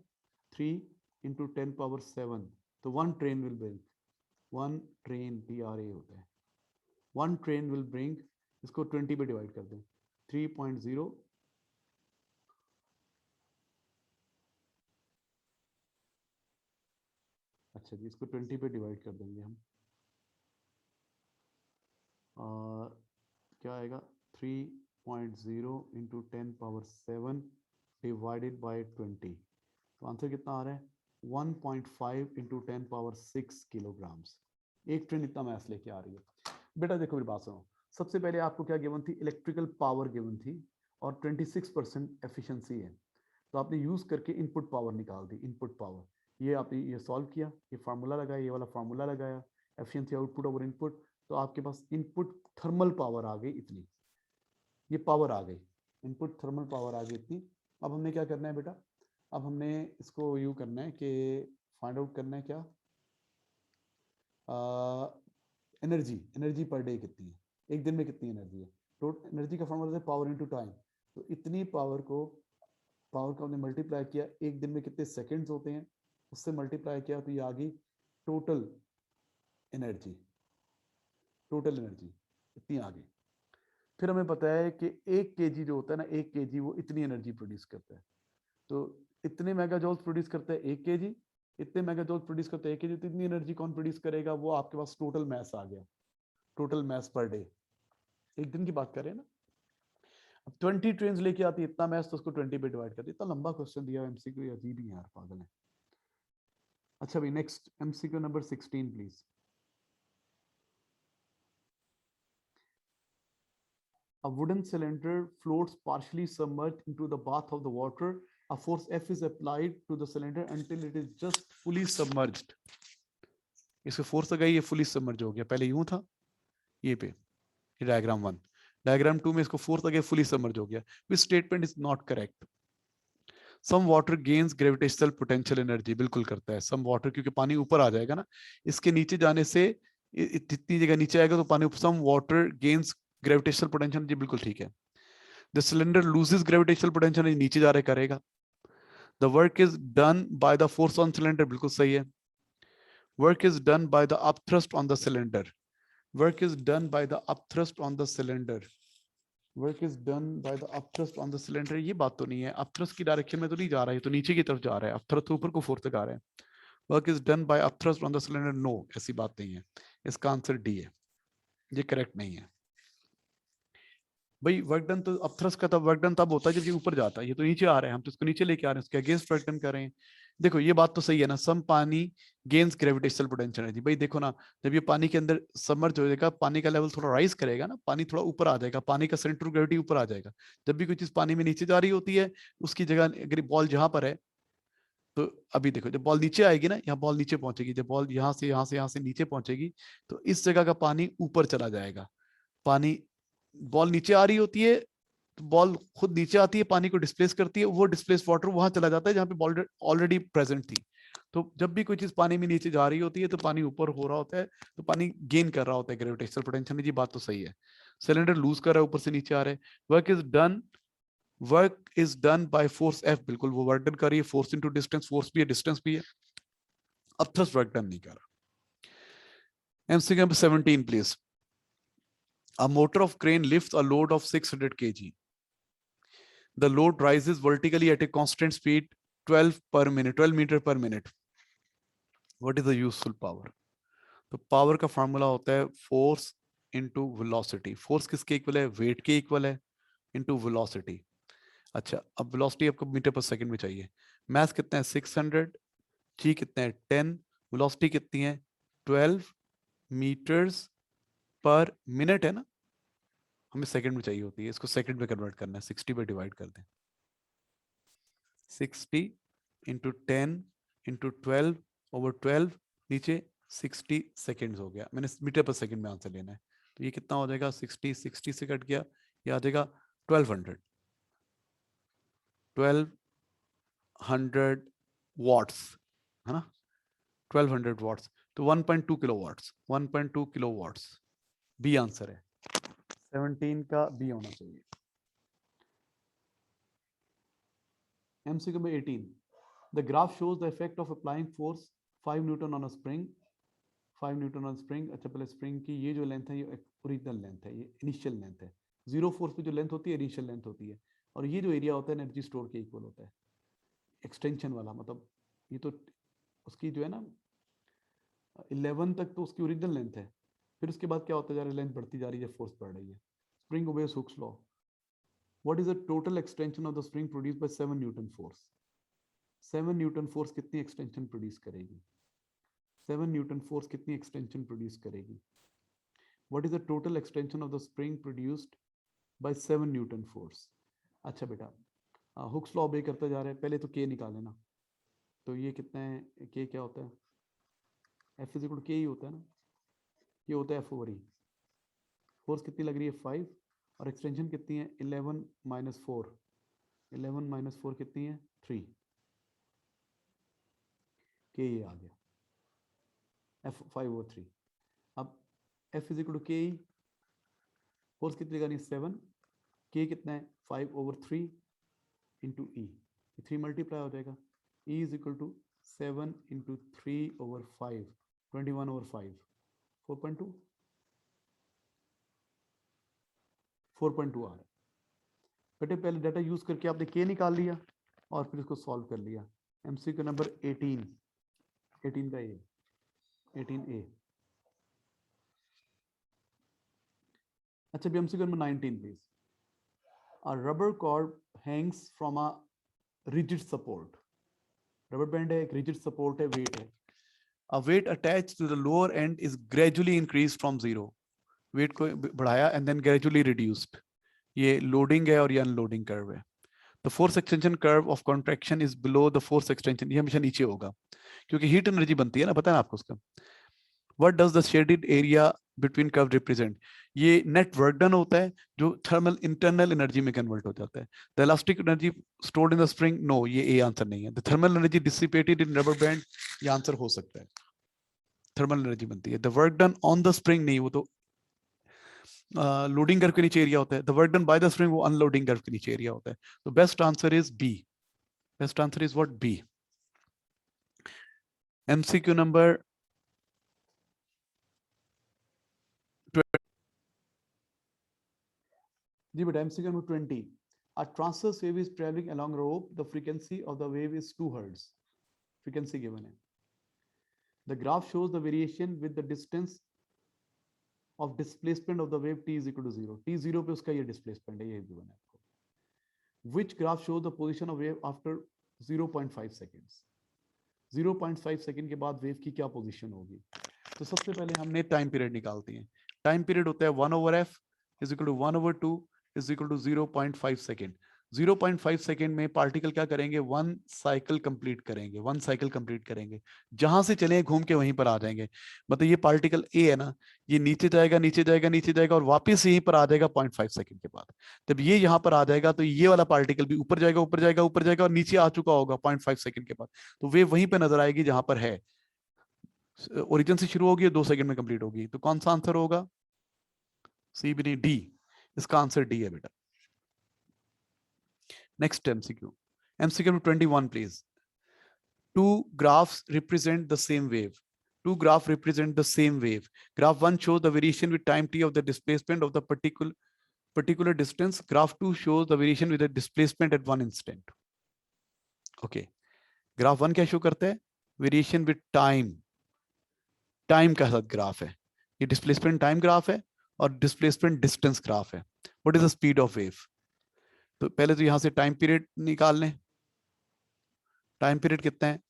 3 इंटू 10⁻⁷, तो one train will bring, one train TRA होता है, वन ट्रेन विल ब्रिंग, इसको 20 पे डिवाइड कर दें, 3.0, अच्छा जी इसको 20 पे डिवाइड कर देंगे हम, क्या आएगा, 3.0 इंटू 10⁻⁷ डिवाइडेड बाई 20, तो आंसर कितना आ रहा है, 1.5 इंटू 10⁻⁶ किलोग्राम्स, एक ट्रेन इतना मैस लेके आ रही है। बेटा देखो मेरी बात सुनो, सबसे पहले आपको क्या गिवन थी, इलेक्ट्रिकल पावर गिवन थी और 26% एफिशिएंसी है, तो आपने यूज करके इनपुट पावर निकाल दी, इनपुट पावर, ये आपने ये सॉल्व किया, ये फार्मूला लगाया, ये वाला फार्मूला लगाया, एफिशिएंसी आउटपुट ओवर इनपुट, तो आपके पास इनपुट थर्मल पावर आ गई इतनी, ये पावर आ गई, इनपुट थर्मल पावर आ गई इतनी। अब हमने क्या करना है बेटा, अब हमने इसको यू करना है कि फाइंड आउट करना है क्या, एनर्जी, एनर्जी पर डे कितनी है, एक दिन में कितनी एनर्जी है, टोटल एनर्जी का फॉर्मूला है पावर इनटू टाइम, तो इतनी पावर को हमने मल्टीप्लाई किया, एक दिन में कितने सेकंड्स होते हैं उससे मल्टीप्लाई किया, तो ये आ गई टोटल एनर्जी, टोटल एनर्जी इतनी आ गई। फिर हमें पता है कि 1 kg जो होता है ना, 1 kg वो इतनी एनर्जी प्रोड्यूस करता है, तो इतने मेगा जॉल्स प्रोड्यूस करता है 1 kg, इतने मेगा जॉल्स प्रोड्यूस करता है 1 kg, तो इतनी एनर्जी कौन प्रोड्यूस करेगा, वो आपके पास टोटल मैस आ गया, टोटल मैस पर डे, एक दिन की बात करें ना। अब 20 ट्रेन लेके आती है इतना मैस, तो उसको 20 पे डिवाइड कर दिया, इतना लंबा क्वेश्चन दिया MCQ, अजीब ही यार, पागल है। अच्छा भाई next MCQ number 16 please. A wooden cylinder floats partially submerged into the bath of the water. A force F is applied to the cylinder until it is just fully submerged. इसको force लगाई, ये fully submerge हो गया, पहले यूं था ये पे, ये डायग्राम 1, डायग्राम 2 में इसको फोर्स लगे फुली सबमर्ज हो गया, this statement is not correct. Some water gains gravitational potential energy, बिल्कुल करता है सम वाटर, क्योंकि पानी ऊपर आ जाएगा ना, इसके नीचे जाने से जितनी जगह नीचे आएगा तो पानी, some water gains gravitational potential energy, बिल्कुल ठीक है। The cylinder loses gravitational potential energy, नीचे जा रहे करेगा। The work is done by the force on cylinder, बिल्कुल सही है। Work is done by the upthrust on the cylinder, work is done by the upthrust on the cylinder, work is done by the upthrust on the cylinder, ये बात तो नहीं है, upthrust की direction में तो नहीं जा रहा है, तो नीचे की तरफ जा रहा है, अपथ्रस्ट ऊपर को फोर्स लगा रहा है। Work is done by upthrust on the cylinder, no ऐसी बात नहीं है, इसका आंसर डी है, ये करेक्ट नहीं है भाई। वर्क डन तो अपथ्रस्ट का तब, वर्क डन तब होता है जब ये ऊपर जाता है, ये तो नीचे आ रहे हैं, हम तो इसको नीचे लेके आ रहे हैं, उसके अगेंस्ट वर्क डन कर रहे हैं। देखो ये बात तो सही है ना, सम पानी गेन्स ग्रेविटेशनल पोटेंशियल एनर्जी, भाई देखो ना, जब ये पानी के अंदर सबमर्ज हो जाएगा, पानी का लेवल थोड़ा राइज करेगा ना, पानी थोड़ा ऊपर आ जाएगा, पानी का सेंटर ऑफ ग्रेविटी ऊपर आ जाएगा। जब भी कोई चीज पानी में नीचे जा रही होती है, उसकी जगह अगर बॉल जहां पर है, तो अभी देखो जब बॉल नीचे आएगी ना, यहाँ बॉल नीचे पहुंचेगी, जब बॉल यहाँ से नीचे पहुंचेगी, तो इस जगह का पानी ऊपर चला जाएगा। पानी, बॉल नीचे आ रही होती है, तो बॉल खुद नीचे आती है, पानी को डिस्प्लेस करती है, वो डिस्प्लेस वाटर वहां चला जाता है जहां पे बॉल ऑलरेडी प्रेजेंट थी। तो जब भी कोई चीज पानी में नीचे जा रही होती है, तो पानी ऊपर हो रहा होता है, तो पानी गेन कर रहा होता है ग्रेविटेशनल पोटेंशियल, ये बात तो सही है। सिलेंडर लूज कर रहा है, ऊपर से नीचे आ रहा है। Work is done, work is done by force F, बिल्कुल वो वर्क डन कर रही है, फोर्स इनटू डिस्टेंस, फोर्स भी है डिस्टेंस भी है, अब थ्रस्ट वर्क डन नहीं कर रहा। MCQ number 17 please. A motor of crane lifts a load of 600 kg. The load rises vertically at a constant speed 12 per minute, 12 meter per minute. What is the useful power? तो power का formula होता है force into velocity. Force किसके equal है? Wait के equal है, into velocity. अच्छा, अब वेलोसिटी आपको मीटर पर सेकंड में चाहिए। मास कितना है? 600, जी कितना है? 10, वेलोसिटी कितनी है? 12 मीटर्स पर मिनट है ना, हमें सेकंड में चाहिए होती है, इसको सेकंड में कन्वर्ट करना है, 60 पे डिवाइड कर दें, 60 इंटू 10 इंटू 12 ओवर 12, नीचे 60 सेकेंड्स हो गया, मैंने मीटर पर सेकंड में आंसर लेना है, तो ये कितना हो जाएगा 60, 60 से कट गया, ये आ जाएगा 1200 वॉट्स, है ना, 1200 वॉट्स। तो 1.2 kilowatts, 1.2 kilowatts B answer है। 17 का बी होना चाहिए। MCQ में 18, the graph shows the effect of applying force 5 Newton on a spring, 5 Newton on spring. अच्छा पहले स्प्रिंग की ये जो लेंथ है ये ओरिजिनल लेंथ है, ये इनिशियल लेंथ है। जीरो फोर्स पे जो लेंथ होती है इनिशियल लेंथ होती है, और ये जो एरिया होता है एनर्जी स्टोर के इक्वल होता है, एक्सटेंशन वाला। मतलब ये तो उसकी जो है ना 11 तक तो उसकी ओरिजिनल लेंथ है, फिर उसके बाद क्या होता जा रहा है, लेंथ बढ़ती जा रही है, फोर्स बढ़ रही है। Spring obeys Hooke's law. What is the total extension of the spring produced by 7 newton force? 7 newton force कितनी एक्सटेंशन प्रोड्यूस करेगी? 7 न्यूटन फोर्स कितनी एक्सटेंशन प्रोड्यूस करेगी? What is the total extension of the spring produced by 7 newton force? अच्छा बेटा, Hooke's law obey करता जा रहा है, पहले तो के निकाल लेना। तो ये कितना है, के क्या होता है, एफ इज इक्वल टू के ही होता है ना, ये होता है एफ ओवर ई। फोर्स कितनी लग रही है 5, और एक्सटेंशन कितनी है 11 माइनस 4, 11 माइनस 4 कितनी है 3, के ये आ गया एफ 5 ओवर 3। अब एफ इज इक्वल टू के ई, फोर्स कितनी लगानी है 7, के कितना है 5 ओवर 3 इंटू ई, 3 मल्टीप्लाई हो जाएगा, E is equal to 7 into 3 over 5, 21 over 5, 4.2, 4.2 आ रहा है। बेटे पहले डाटा यूज करके आपने के निकाल लिया और फिर इसको सॉल्व कर लिया। MCQ नंबर 18, 18 का ए, 18A। अच्छा भी MCQ number 19 please. A rubber cord hangs from a rigid support. Rubber band है, एक रिजिड सपोर्ट है, वेट है। A weight attached to the lower end is gradually increased from zero. Weight को बढ़ाया and then gradually reduced. ये loading है और ये अनलोडिंग कर्व है। The force extension curve of contraction is below the force extension. ये हमेशा नीचे होगा क्योंकि हीट एनर्जी बनती है ना, पता है आपको उसका। What does the shaded area between curve represent? ये नेट वर्क डन होता है जो थर्मल इंटरनल एनर्जी में कन्वर्ट हो जाता है। The elastic energy stored in the spring, no ये ए आंसर नहीं है। The thermal energy dissipated in rubber band, ये आंसर हो सकता है, थर्मल एनर्जी बनती है। The work done on the spring नहीं, वो तो लोडिंग कर्व के नीचे एरिया होता है। The work done by the spring वो अनलोडिंग कर्व के नीचे एरिया होता है। तो best answer is B, best answer is what, B. MCQ number जी बेटा, MCQ number 20। A transverse wave is traveling along a rope. The frequency of the wave is 2 hertz. Frequency given है. The graph shows the variation with the distance of displacement of the wave t is equal to 0. t 0 पे उसका ये displacement है, ये given है आपको. Which graph shows the position of wave after 0.5 seconds? 0.5 second के बाद वेव की क्या पोजीशन होगी? तो सबसे पहले हमने टाइम पीरियड निकालते हैं। टाइम पीरियड होता है 1 over F is equal to 1 over 2 is equal to 0.5 second. 0.5 second में पार्टिकल क्या करेंगे, वन साइकिल कंप्लीट करेंगे, वन साइकिल कंप्लीट करेंगे। जहां से चले घूम के वहीं पर आ जाएंगे। मतलब ये पार्टिकल ए है ना, ये नीचे जाएगा नीचे जाएगा नीचे जाएगा और वापस यहीं पर आ जाएगा 0.5 सेकेंड के बाद। जब ये यहाँ पर आ जाएगा तो ये वाला पार्टिकल भी ऊपर जाएगा ऊपर जाएगा ऊपर जाएगा और नीचे आ चुका होगा 0.5 सेकेंड के बाद। तो वे वहीं पर नजर आएगी जहां पर है, ओरिजिन से शुरू होगी 2 सेकंड में कंप्लीट होगी। तो कौन सा आंसर होगा, सी भी नहीं, डी। इसका आंसर डी है बेटा। Next MCQ, MCQ 21 please. Two graphs represent the same wave. Two graphs represent the same wave. Graph 1 shows the variation with time t of the displacement of the particular distance. Graph 2 shows the variation with the displacement at one instant. Okay. Graph 1 क्या show करता है, variation with time, time का साथ graph है। ये displacement time graph है और displacement distance graph है। What is the speed of wave? तो पहले तो यहां से टाइम पीरियड निकाल लें। टाइम पीरियड कितना है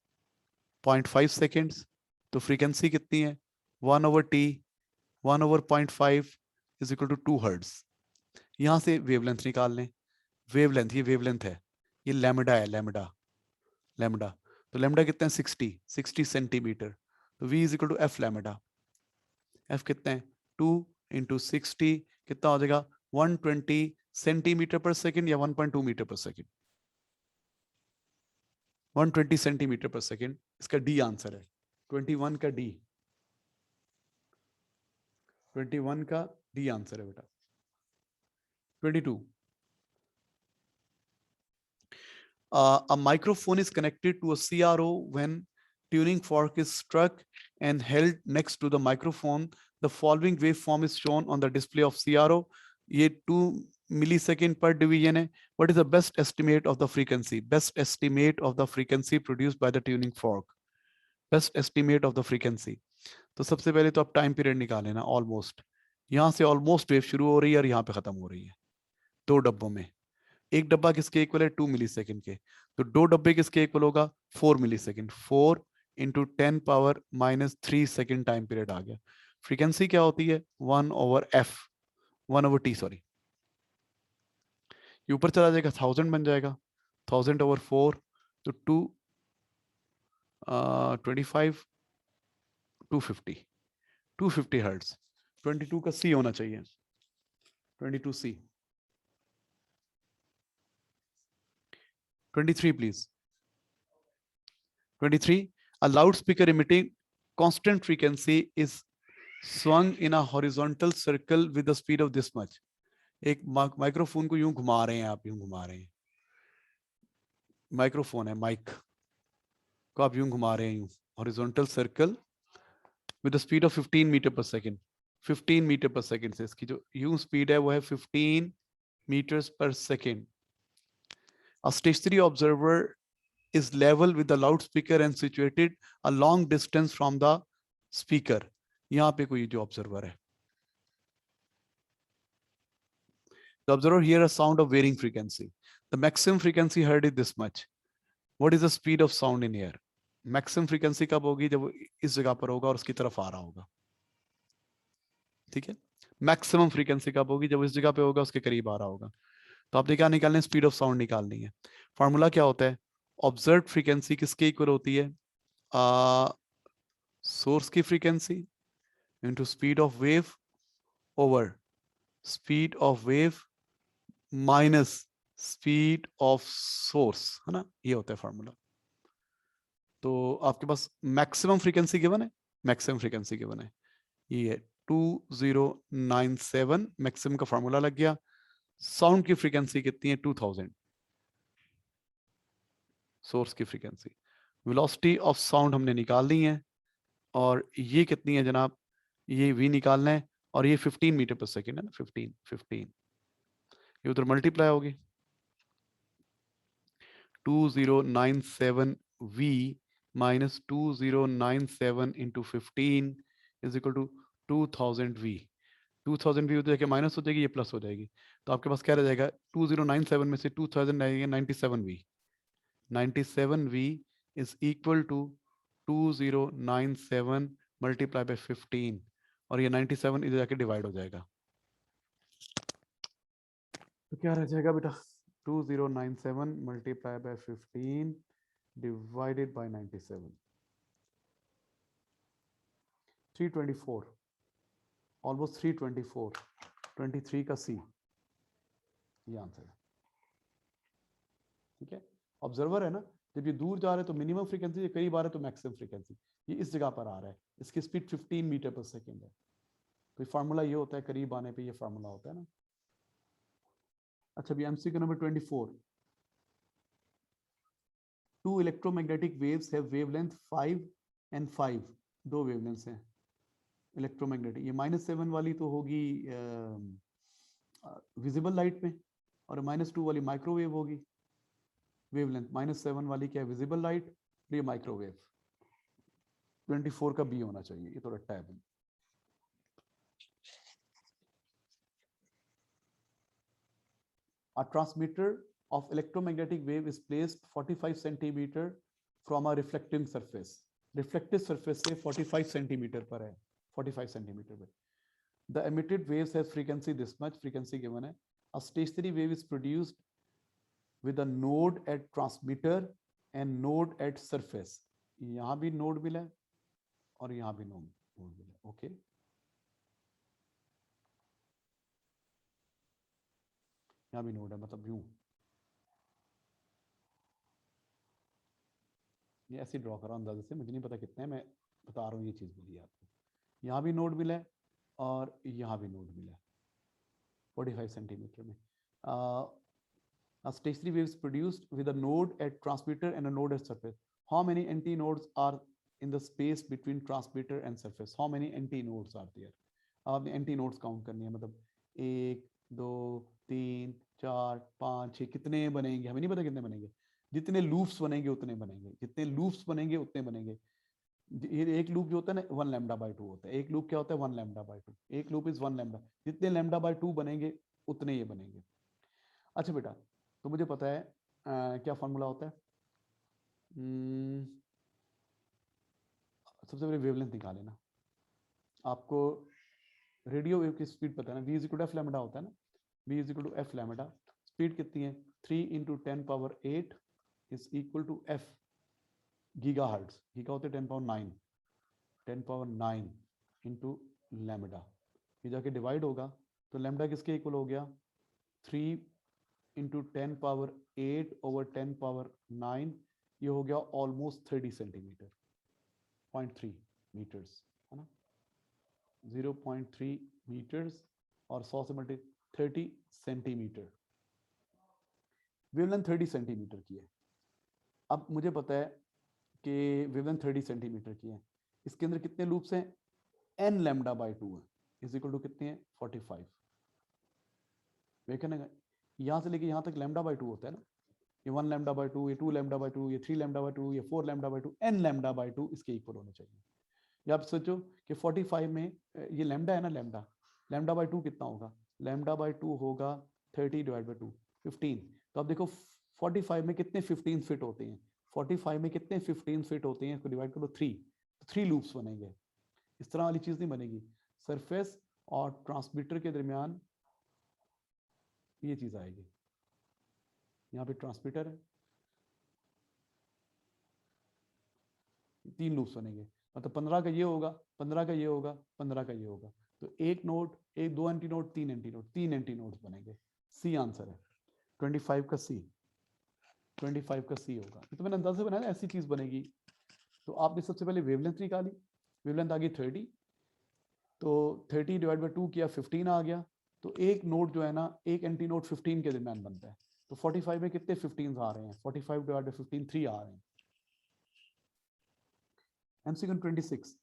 0.5 सेकेंड्स। तो फ्रीक्वेंसी कितनी है 1 over T, 1 over 0.5 is equal to 2 hertz. यहां से वेवलेंथ निकाल लें। वेवलेंथ, ये वेवलेंथ है, ये लैम्डा है, लैम्डा लैम्डा। तो लैम्डा कितना है 60 सेंटीमीटर। तो v is equal to F lambda. F कितना है 2 इंटू 60 कितना हो जाएगा 120 सेंटीमीटर पर सेकेंड या 1.2 मीटर पर सेकेंड 120 सेंटीमीटर पर सेकेंड इसका डी आंसर है 21 का डी 21 का डी आंसर है बेटा 22 a microphone is connected to a CRO when tuning fork is struck and held next to the microphone. The following waveform is shown on the display of CRO. ये 2 millisecond per division है. What is the best estimate of the frequency? Best estimate of the frequency produced by the tuning fork. Best estimate of the frequency. तो सबसे पहले तो आप time period निकालें ना almost यहाँ से ऑलमोस्ट वेव शुरू हो रही है और यहाँ पे खत्म हो रही है 2 डब्बों में एक डब्बा किसके इक्वल है 2 मिलीसेकंड के तो 2 डब्बे किसके इक्वल होगा 4 millisecond 4 into 10 power -3 second time period आ गया फ्रीक्वेंसी क्या होती है 1/f 1/t सॉरी ये ऊपर चला जाएगा 1000 बन जाएगा 1000/4 तो 25 250 हर्ट्ज 22 का सी होना चाहिए 22 सी 23 please 23 a loudspeaker emitting constant frequency is swung in a horizontal circle with the speed of this much एक माइक्रोफोन को यूं घुमा रहे हैं आप यूं घुमा रहे हैं माइक्रोफोन है माइक को आप यूं घुमा रहे हैं यूं horizontal circle with the speed of 15 metre per second 15 metre per second से इसकी जो यूं स्पीड है वो है 15 meters per second a stationary observer is level with the loudspeaker and situated a long distance from the speaker यहाँ पे कोई जो observer है the observer hear a sound of varying frequency the maximum frequency heard is this much what is the speed of sound in air maximum frequency कब होगी जब इस जगह पर होगा और उसकी तरफ आ रहा होगा ठीक है मैक्सिमम फ्रीक्वेंसी कब होगी जब इस जगह पे होगा उसके करीब आ रहा होगा तो आपने क्या निकालना है स्पीड ऑफ साउंड निकालनी है फॉर्मूला क्या होता है ऑब्जर्व फ्रीक्वेंसी किसके इक्वल होती है सोर्स की frequency into speed of wave over speed of wave minus speed of source है ना ये होता है फॉर्मूला तो आपके पास मैक्सिमम फ्रीक्वेंसी गिवन है मैक्सिमम फ्रीक्वेंसी गिवन है ये 2097 मैक्सिमम का फॉर्मूला लग गया साउंड की फ्रीक्वेंसी कितनी है 2000 सोर्स की फ्रीक्वेंसी वेलोसिटी ऑफ साउंड हमने निकाल ली है और ये कितनी है जनाब ये v निकालना है और ये 15 मीटर पर सेकेंड है ना 15 ये उधर मल्टीप्लाई होगी 2097 v minus 2097 into 15 is equal to 2000 v 2000 v उधर माइनस हो जाएगी ये प्लस हो जाएगी तो आपके पास क्या रह जाएगा 2097 में से 2000 आएगा 97 v 97 v is equal to 2097 multiply by 15 और ये 97 इधर जाके डिवाइड हो जाएगा तो क्या रह जाएगा बेटा 2097 multiply by 15 divided by 97 324 almost 324 23 का सी ये आंसर है ठीक है ऑब्जर्वर है ना जब ये दूर जा रहा है तो मिनिमम फ्रीक्वेंसी करीब आ रहा है तो मैक्सिमम फ्रीक्वेंसी ये इस जगह पर आ रहा है इसकी स्पीड 15 मीटर पर सेकेंड है तो फार्मूला ये होता है करीब आने पे ये फार्मूला होता है ना अच्छा भी MCQ number 24 two electromagnetic waves have wavelength 5 and 5 दो वेवलेंथ्स हैं इलेक्ट्रोमैग्नेटिक ये -7 वाली तो होगी विजिबल लाइट में और -2 वाली माइक्रोवेव होगी वेवलेंथ -7 वाली क्या है विजिबल लाइट ये माइक्रोवेव 24 का बी होना चाहिए ये तो रट्टा है A transmitter of electromagnetic wave is placed 45 centimeter from a reflecting surface. Reflective surface से 45 centimeter पर है 45 centimeter पे. The emitted waves has frequency this much frequency given है. A stationary wave is produced with a node at transmitter and node at surface. यहाँ भी node मिला है और यहाँ भी node मिला है. Okay. यहाँ भी नोड है, मतलब यूं ये ऐसे ड्रॉ कर रहा हूँ अंदाजे से, मुझे नहीं पता कितने, मैं बता रहा हूँ ये चीज़ मिली है आपको। यहाँ भी नोड मिला है और यहाँ भी नोड मिला है 45 सेंटीमीटर में। A stationary wave is produced with a node at transmitter and a node at surface. How many antinodes are in the space between transmitter and surface? How many antinodes are there? आपने antinodes count करनी है, मतलब 1 2 3 4 5 6 कितने बनेंगे हमें नहीं पता कितने बनेंगे, जितने लूप्स बनेंगे उतने बनेंगे, जितने लूप्स बनेंगे उतने बनेंगे। ये एक लूप जो होता है ना 1 लैम्डा बाय 2 होता है, एक लूप क्या होता है 1 लैम्डा बाय 2, एक लूप इज 1 लैम्डा, जितने लैम्डा बाय 2 बनेंगे उतने ये बनेंगे। अच्छा बेटा, तो मुझे पता है क्या फॉर्मूला होता है, सबसे पहले वेवलेंथ निकाल लेना। आपको रेडियो वेव की स्पीड पता है ना, v is equal to F lambda होता है ना, v is equal to F lambda. Speed कितनी है 3 into 10 power 8 is equal to F gigahertz, giga होते 10 पावर 9, 10 पावर 9 इंटू लैम्डा, ये जाके डिवाइड होगा तो लैम्डा किसके इक्वल हो गया 3 इंटू 10 पावर 8 ओवर 10 पावर 9, ये हो गया ऑलमोस्ट 30 सेंटीमीटर, 0.3 मीटर्स है ना, 0.3 मीटर्स और 100 से मल्टी 30 सेंटीमीटर, वेवलेंथ 30 सेंटीमीटर की है। अब मुझे पता है कि वेवलेंथ 30 सेंटीमीटर की है, इसके अंदर कितने लूप्स हैं n लैम्डा बाय 2 है, इज इक्वल टू कितने हैं 45। देखना यहाँ से लेके यहाँ तक लैम्डा बाय 2 होता है ना, ये 1 लैम्डा बाय 2, ये 2 लैम्डा बाय 2, ये 3 लैम्डा बाय 2, ये 4 lambda by 2, n lambda by 2 इसके इक्वल होने चाहिए। या आप सोचो कि 45 में ये लैम्डा है ना, लैम्डा लैम्डा बाय 2 कितना होगा, लैम्डा बाय 2 होगा 30 डिवाइड बाय 2 15। तो आप देखो 45 में कितने 15 फिट होते हैं, 45 में कितने 15 फिट होते हैं, इसको डिवाइड करो 3, तो 3 लूप्स बनेंगे। इस तरह वाली चीज़ नहीं बनेगी, सरफेस और ट्रांसमीटर के दरमियान ये चीज़ आएगी। यहाँ पे ट्रांसमीटर है, 3 लूप्स बनेंगे, मतलब 15 का ये होगा, 15 का ये होगा, 15 का ये होगा, तो एक नोड, एक 2 antinode, 3 antinode, 3 antinodes बनेंगे। सी आंसर है 25 का सी, 25 का सी होगा। तो मैंने अंदाजा बनाया ऐसी चीज बनेगी। तो आपने सबसे पहले वेवलेंथ निकाली, वेवलेंथ आ गई 30, तो 30 डिवाइड बाई 2 किया 15 आ गया, तो एक नोड जो है ना, एक एंटी नोड 15 के दरमियान बनता है, तो 45 में कितने 15 आ रहे हैं, 45 डिवाइड बाई 15 3 आ रहे हैं। MCQ 26,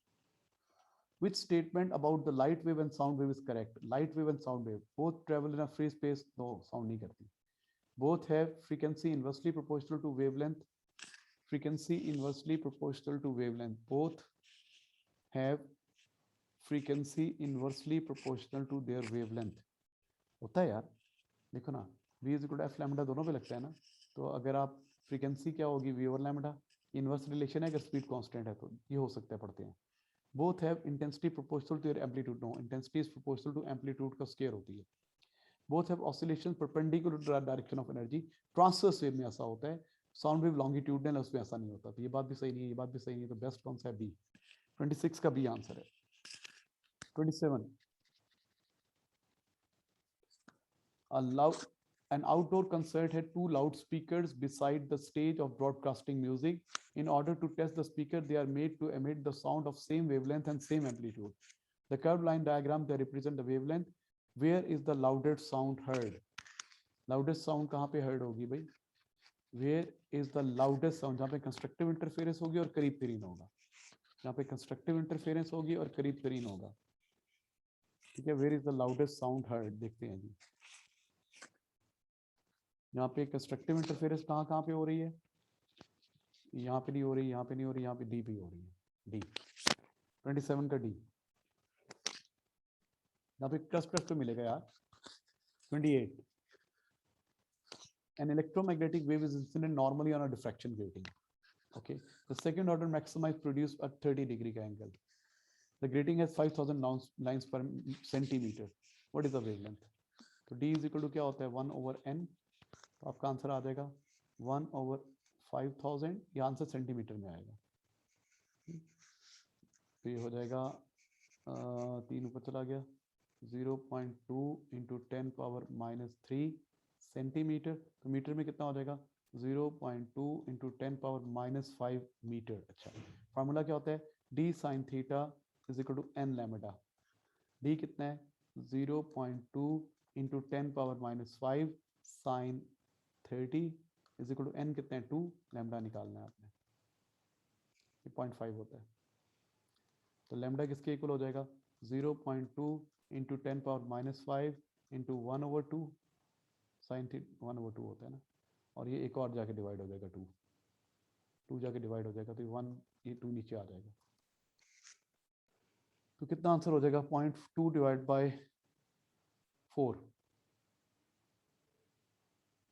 which statement about the light wave and sound wave is correct? Light wave and sound wave both travel in a free space, no sound नहीं करती, both have frequency inversely proportional to wavelength, frequency inversely proportional to wavelength, both have frequency inversely proportional to their wavelength। होता है यार, देखो ना v is equal to F lambda दोनों पे लगता है ना, तो अगर आप फ्रीक्वेंसी क्या होगी v over lambda, inverse relation है, अगर स्पीड कांस्टेंट है तो ये हो सकता है, पढ़ते हैं। Both have intensity proportional to their amplitude, no intensity is proportional to amplitude का स्क्वायर होती है। Both have oscillation perpendicular to direction of energy, transverse wave में ऐसा होता है, साउंड वेव लॉन्गिट्यूडनल है उसमें ऐसा नहीं होता, तो ये बात भी सही नहीं है, ये बात भी सही नहीं है, तो बेस्ट कौन सा है बी, 26 का बी आंसर है। 27, an outdoor concert had 2 loudspeakers beside the stage of broadcasting music. In order to test the speaker, they are made to emit the sound of same wavelength and same amplitude. The curved line diagram, they represent the wavelength. Where is the loudest sound heard? Loudest sound कहाँ पे heard होगी भाई? Where is the loudest sound? जहाँ पे constructive interference होगी और करीब तरीन होगा, जहाँ पे constructive interference होगी और करीब तरीन होगा, ठीक है। Where is the loudest sound heard? देखते हैं जी, यहाँ पे कंस्ट्रक्टिव इंटरफेरेंस कहाँ कहाँ पे हो रही है, यहाँ पे नहीं हो रही, यहाँ पे नहीं हो रही, यहाँ पे डी पे हो रही है, डी 27 का डी, यहाँ पे कस्ट पे मिलेगा यार 28। An electromagnetic wave is incident normally on a diffraction grating. Okay, the second order maxima is produced at 30-degree angle. The grating has 5000 lines per centimeter. What is the wavelength? तो d is equal to क्या होता है 1 over n, तो आपका answer आ जाएगा 1 over 5000, ये answer centimetre में आएगा, तो ये हो जाएगा 3 ऊपर चला गया 0.2 इंटू 10 पावर -3 सेंटीमीटर, तो मीटर में कितना हो जाएगा 0.2 इंटू 10⁻⁻5 मीटर। अच्छा, फार्मूला क्या होता है, d sine theta is equal to n lambda. d कितना है 0.2 into 10⁻⁻5 sine 30 is equal to n कितना है 2 लैम्डा निकालना है आपने, ये 0.5 होता है। तो लैम्डा किसके इक्वल हो जाएगा 0.2 इंटू 10⁻⁻5 इंटू 1/2 साइन थीटा 1/2 होता है ना, और ये एक और जाके डिवाइड हो जाएगा 2 जाके डिवाइड हो जाएगा, तो 1 ये 2 नीचे आ जाएगा। तो कितना आंसर हो जाएगा 0.2 डिवाइड बाय 4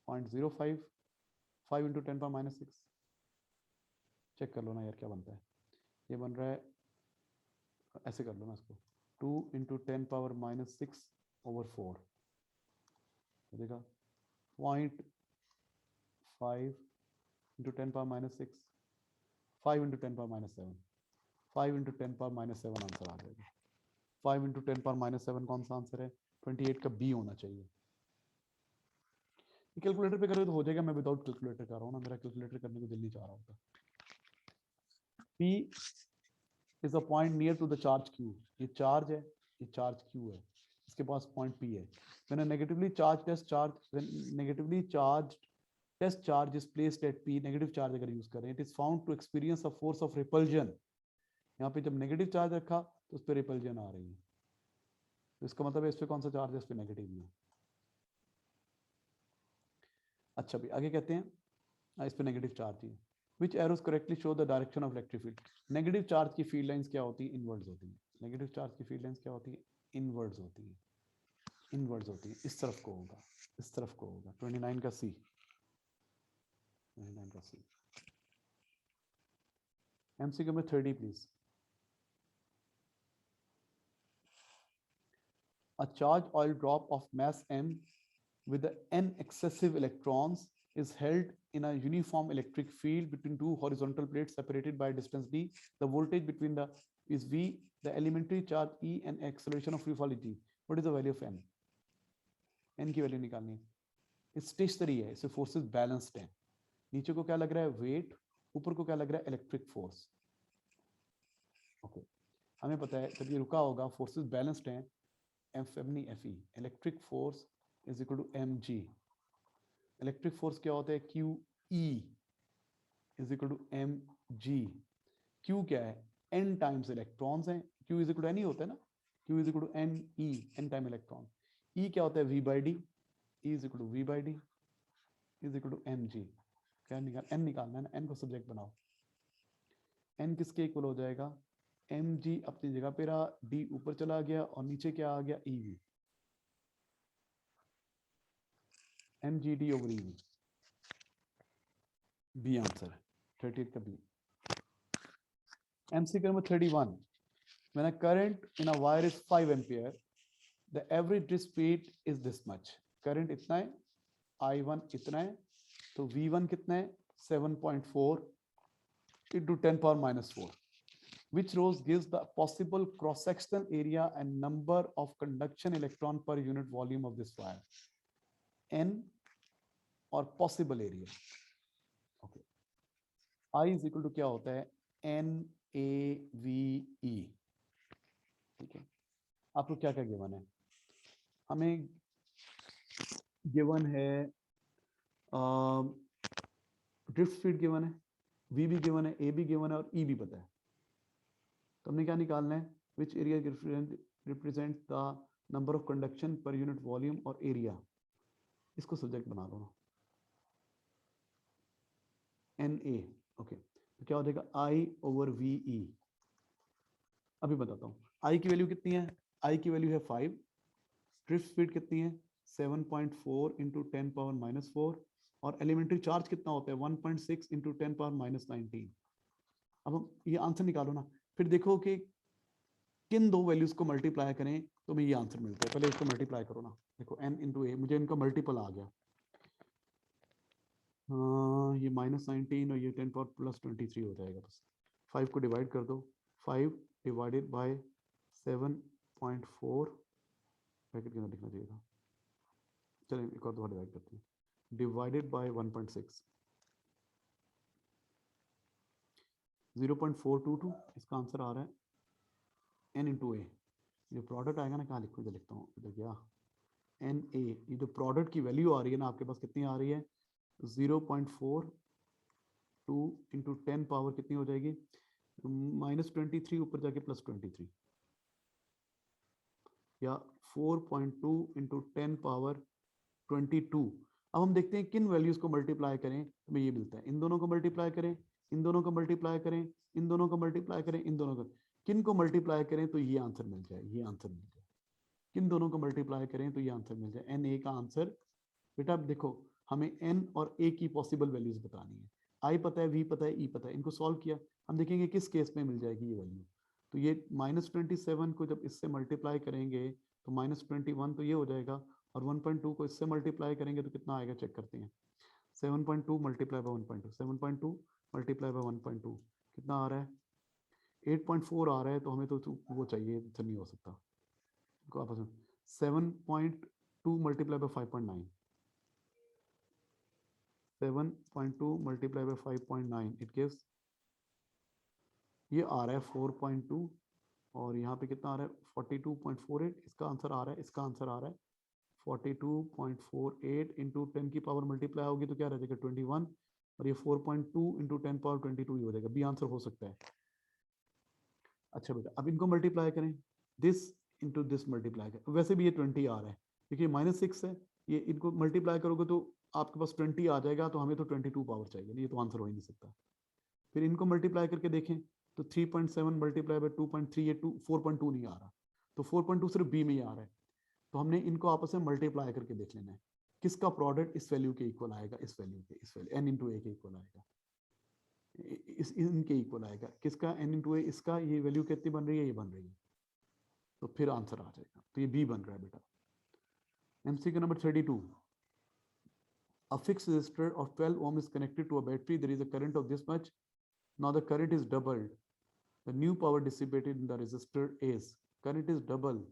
0.05 5 इंटू 10⁻⁻6। चेक कर लो ना यार क्या बनता है, ये बन रहा है ऐसे कर लो ना इसको 2 इंटू 10⁻⁻6 ओवर 4 देखा 0.5 इंटू 10⁻⁻6 5 इंटू 10⁻⁻7 5 इंटू 10⁻⁻7 आंसर आ जाएगा। 5 इंटू 10⁻⁻7 कौन सा आंसर है 28 का बी होना चाहिए। कैलकुलेटर पे करोगे तो हो जाएगा, मैं विदाउट कैलकुलेटर कर रहा हूँ ना, मेरा कैलकुलेटर करने को दिल नहीं चाह रहा होता। P is a point near to the charge Q, ये चार्ज है, ये चार्ज Q है, इसके पास पॉइंट P है। When a negatively charged test charge is placed at P, negative charge अगर यूज करें, it is found to experience a force of repulsion। यहाँ पे जब नेगेटिव चार्ज रखा तो उस पर रिपल्जन आ रही है, तो इसका मतलब है इस पे कौन सा चार्ज है, इस पे नेगेटिव है। अच्छा भी आगे कहते हैं इस पे नेगेटिव चार्ज है। Which arrows correctly show the direction of electric field? Negative charge की फील्ड लाइंस क्या होती है, इनवर्ड्स होती है। नेगेटिव चार्ज की फील्ड लाइंस क्या होती है, इनवर्ड्स होती है, इनवर्ड्स होती है। इस तरफ को होगा, इस तरफ को होगा। 29 का सी, 29 का सी। MCQ में 30 please. A charged oil drop of mass m with the n excessive electrons is held in a uniform electric field between two horizontal plates separated by a distance d. The voltage between the is V, the elementary charge E and acceleration of free fall is g. What is the value of n? n की value निकालनी है। Stationery है, इसे forces balanced है। नीचे को क्या लग रहा है वेट, ऊपर को क्या लग रहा है इलेक्ट्रिक फोर्स। ओके, हमें पता है जब ये रुका होगा फोर्सेस बैलेंस्ड हैं, एफ एम नहीं F E, electric force is equal to M G. Electric force क्या होता है Q E is equal to M G. Q क्या है एन टाइम्स इलेक्ट्रॉन्स हैं, Q is equal to N ही होता है ना, Q is equal to N E, N time electron. E क्या होता है V by D, E is equal to V by D is equal to M G. क्या निकाल एन निकालना है ना, एन को सब्जेक्ट बनाओ। एन किसके इक्वल हो जाएगा, एम जी अपनी जगह पे रहा, डी ऊपर चला गया और नीचे क्या आ गया E V, M G D over E V. B answer है 30 का B. MCQ number 31, when a current in a wire is 5 ampere, the average drift speed is this much. Current इतना है, I1 इतना है, तो V1 कितना है 7.4 into 10⁻⁻4. Which rows gives the possible cross-sectional area and number of conduction electron per unit volume of this wire? N और possible area. Okay. I is equal to क्या होता है NAVE. ठीक है, आपको क्या क्या गिवन है, हमें गिवन है ड्रिफ्ट स्पीड गिवन है, V भी गिवन है, A भी गिवन है और E भी पता है। तो हमने क्या निकालना है, which area represent the number of conduction per unit volume और एरिया, इसको सब्जेक्ट बना लो ना, NA। ओके, तो क्या हो जाएगा I ओवर VE। अभी बताता हूँ I की वैल्यू कितनी है, I की वैल्यू है 5, ड्रिफ्ट स्पीड कितनी है 7.4 इंटू 10⁻⁻4 और एलिमेंट्री चार्ज कितना होता है 1.6 इंटू 10⁻⁻19। अब हम ये आंसर निकालो ना, फिर देखो कि किन दो वैल्यूज को मल्टीप्लाई करें तो हमें ये आंसर मिलता है। पहले इसको मल्टीप्लाई करो ना, देखो n इंटू ए, मुझे इनका मल्टीपल आ गया। हाँ, ये -19 और ये 10⁻+23 हो जाएगा। बस 5 को डिवाइड कर दो, 5 डिवाइडेड बाय 7.4 ब्रैकेट के अंदर लिखना चाहिए था, चलिए एक और दोबारा डिवाइड करते हैं, डिवाइडेड बाय 1.6, 0.422, इसका आंसर आ रहा है n इंटू ए। जो प्रोडक्ट आएगा ना, कहाँ लिखूँ, इधर लिखता हूँ, इधर गया एन ए। ये जो प्रोडक्ट की वैल्यू आ रही है ना आपके पास, कितनी आ रही है, 0.42 इंटू 10 पावर कितनी हो जाएगी, -23 ऊपर जाके +23, या 4.2 इंटू 10 पावर 22। अब हम देखते हैं किन वैल्यूज को मल्टीप्लाई करें तो हमें ये मिलता है, इन दोनों को मल्टीप्लाई करें, इन दोनों को मल्टीप्लाई करें, इन दोनों को मल्टीप्लाई करें, इन दोनों को, किन को मल्टीप्लाई करें तो ये आंसर मिल जाए, ये आंसर मिल जाए, किन दोनों को मल्टीप्लाई करें तो ये आंसर मिल जाए, एन ए का आंसर। बेटा अब देखो, हमें एन और ए की पॉसिबल वैल्यूज बतानी है, आई पता है, वी पता है, ई पता है, इनको सॉल्व किया, हम देखेंगे किस केस में मिल जाएगी ये वैल्यू। तो ये -27 को जब इससे मल्टीप्लाई करेंगे तो -21 तो ये हो जाएगा, और 1.2 को इससे मल्टीप्लाई करेंगे तो कितना आएगा, चेक करते हैं, 7.2 मल्टीप्लाई बाय 1.2, 7.2 मल्टीप्लाई बाय 1.2 कितना आ रहा है, 8.4 आ रहा है, तो हमें तो वो चाहिए, तो नहीं हो सकता, 7.2 multiply by 5.9, 7.2 multiply by 5.9 it gives, ये आ रहा है 4.2, और यहाँ पे कितना आ रहा है 42.48, इसका आंसर आ रहा है, इसका आंसर आ रहा है 42.48 इंटू 10 की पावर मल्टीप्लाई होगी तो क्या रह जाएगा 21, और ये 4.2 इंटू 10 पावर 22 ही हो जाएगा, बी आंसर हो सकता है। अच्छा बेटा अब इनको मल्टीप्लाई करें, दिस इंटू दिस मल्टीप्लाई करें, वैसे भी ये 20 आ रहा है, देखिए -6 है, ये इनको मल्टीप्लाई करोगे तो आपके पास 20 आ जाएगा, तो हमें तो 22 पावर चाहिए, ये तो आंसर हो ही नहीं सकता। फिर इनको मल्टीप्लाई करके देखें तो 3.7 मल्टीप्लाई बाय 2.3, ये 4.2 नहीं आ रहा, तो 4.2 सिर्फ बी में ही आ रहा है, तो हमने इनको आपस में मल्टीप्लाई करके देख लेना है, किसका प्रोडक्ट इस वैल्यू के इक्वल आएगा, इस वैल्यू के, इस वैल्यू n इंटू ए के इक्वल आएगा, इस इनके इक्वल आएगा, किसका n इंटू ए, इसका, ये वैल्यू कितनी बन रही है, ये बन रही है, तो फिर आंसर आ जाएगा, तो ये बी बन रहा है बेटा। MCQ number 32, a fixed resistor of 12 ohm is connected to a battery, there is a current of this much, now the current is doubled, the new power dissipated in the resistor is, current is double,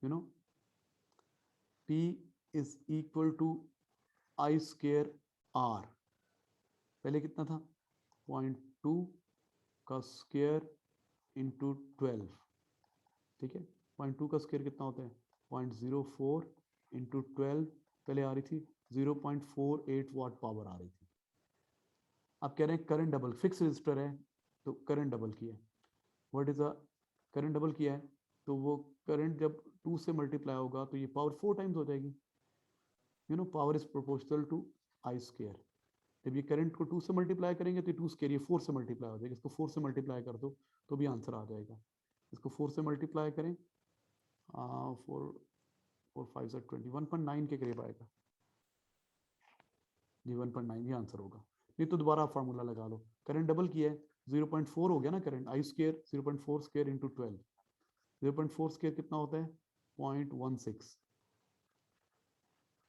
you know, P is equal to I square R, पहले कितना था 0.2 का square into 12, ठीक है, 0.2 का square कितना होता है 0.04 इंटू 12, पहले आ रही थी 0.48 वाट पावर आ रही थी, अब कह रहे हैं करंट डबल, फिक्स रजिस्टर है तो करंट डबल किया, what is a current double किया है, तो वो करंट जब 2 से मल्टीप्लाई होगा तो ये पावर 4 टाइम्स हो जाएगी, you know power is proportional to I square, जब ये करंट को 2 से मल्टीप्लाई करेंगे तो 2 स्क्वायर, ये 4 से मल्टीप्लाई हो जाएगा, इसको 4 से मल्टीप्लाई कर दो तो भी आंसर आ जाएगा, इसको 4 से मल्टीप्लाई करें, 4 4 5 से 20, 1.9 के करीब आएगा जी, 1.9 ये आंसर होगा, नहीं तो दोबारा आप फार्मूला लगा लो, करंट डबल किया है 0.4 हो गया ना करंट, आई स्क्वायर 0.4 स्क्वायर इंटू 12, 0.4 स्क्वायर कितना होता है 0.16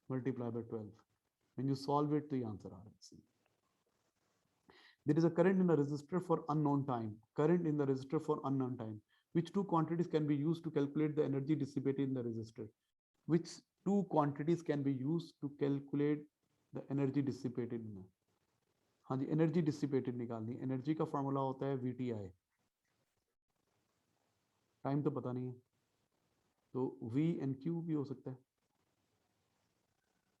multiply by 12, when you solve it तो ये आंसर आ रहा है। There is a current in the resistor for unknown time. Current in the resistor for unknown time. Which two quantities can be used to calculate the energy dissipated in the resistor? Which two quantities can be used to calculate the energy dissipated in? हाँ जी, energy dissipated निकालनी, energy का formula होता है VTI, time तो पता नहीं है, तो V and Q भी हो सकता है,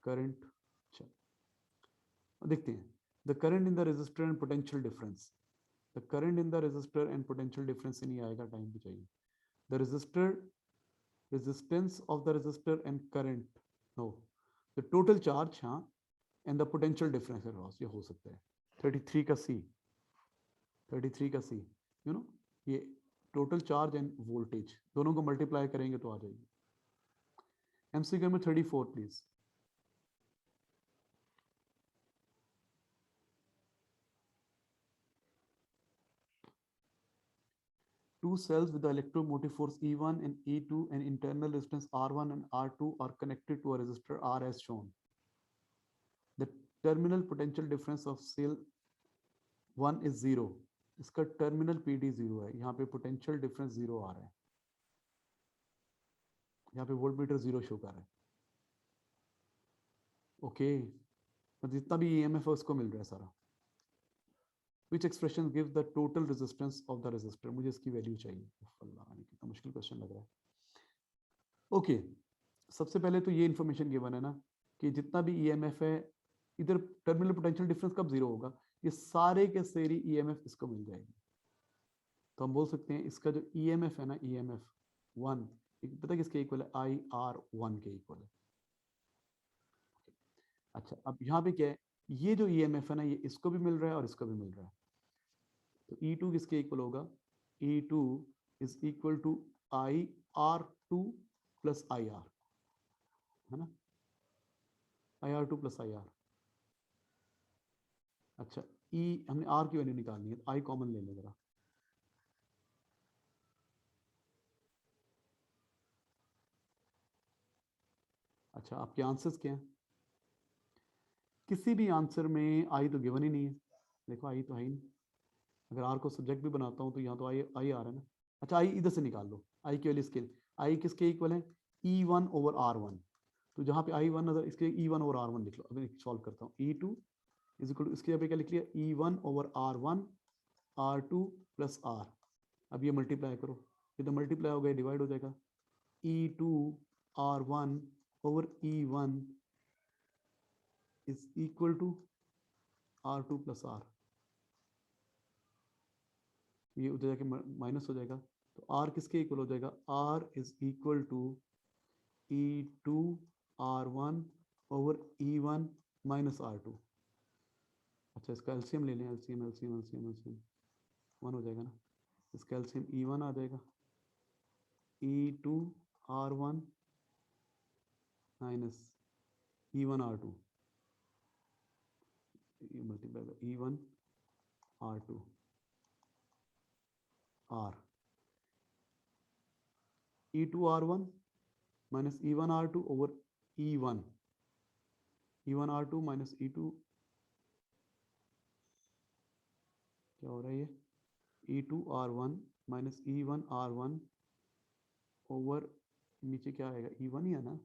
करंट, अच्छा देखते हैं, the current in the resistor and potential difference, the current in the resistor and potential difference से नहीं आएगा, टाइम भी चाहिए, the resistor resistance of the resistor and current, no, the total charge, हाँ, and the potential difference across, ये हो सकता है, 33 का C, 33 का C, you know, ये total charge and voltage दोनों को multiply करेंगे तो आ जाएगी। MCQ में 34 please, two cells with the electromotive force E1 and E2 and internal resistance R1 and R2 are connected to a resistor R as shown. The terminal potential difference of cell 1 is 0. इसका terminal PD 0 है, यहाँ पे potential difference 0 आ रहा है, यहाँ पे voltmeter 0 show कर रहा है, ओके, जितना भी ईएमएफ है उसको मिल रहा है सारा। Which expression gives the total resistance of the resistor? मुझे इसकी वैल्यू चाहिए। कितना मुश्किल क्वेश्चन लग रहा है। ओके, सबसे पहले तो ये इंफॉर्मेशन गिवन है ना कि जितना भी ईएमएफ है, इधर टर्मिनल पोटेंशियल डिफरेंस कब जीरो होगा, ये सारे के सारे ईएमएफ इसको मिल जाएगी। तो हम बोल सकते हैं इसका जो ईएमएफ है ना, ईएमएफ 1 पता है किसके इक्वल है, IR1 के इक्वल है। अच्छा, अब यहाँ पे क्या है, ये जो ईएमएफ है ना, ये इसको भी मिल रहा है और इसको भी मिल रहा है। तो E2 किसके इक्वल होगा, E2 is equal to IR2 plus IR, है ना, IR2 प्लस IR। अच्छा, E हमने R की वैल्यू निकालनी है, I कॉमन ले ले जरा। अच्छा, आपके आंसर्स क्या हैं? किसी भी आंसर में आई तो गिवन ही नहीं है। देखो आई तो है ही नहीं। अगर आर को सब्जेक्ट भी बनाता हूँ तो यहाँ तो आई आई आ रहा है ना। अच्छा, आई इधर से निकाल लो, आई की वैल्यू इसके, आई किसके इक्वल है, E1 ओवर R1। तो जहाँ पे I1 अगर इसके E1 ओवर R1 लिख लो। अभी सॉल्व करता हूँ, E2 इज इक्वल टू, इसके यहाँ पे क्या लिख लिया, E1 over R1 R2 plus R। अब ये मल्टीप्लाई करो, ये तो मल्टीप्लाई हो गया, डिवाइड हो जाएगा। E2 R1 over E1 is equal to R2 plus R। ये उधर जाके माइनस हो जाएगा, तो R किसके इक्वल हो जाएगा, R is equal to E2 R1 over E1 minus R2। अच्छा, इसका एलसीएम ले लें, एलसीएम एलसीएम एलसीएम एलसीएम 1 हो जाएगा ना। इसका एलसीएम E1 आ जाएगा, E2 R1 minus E1 R2, ये मल्टीप्लाई का E1 R2 R, E2 R1 minus E1 R2 over E1 R2 minus E2, क्या हो रहा है ये, E2 R1 minus E1 R1 over, नीचे क्या आएगा, E1 ही है ना,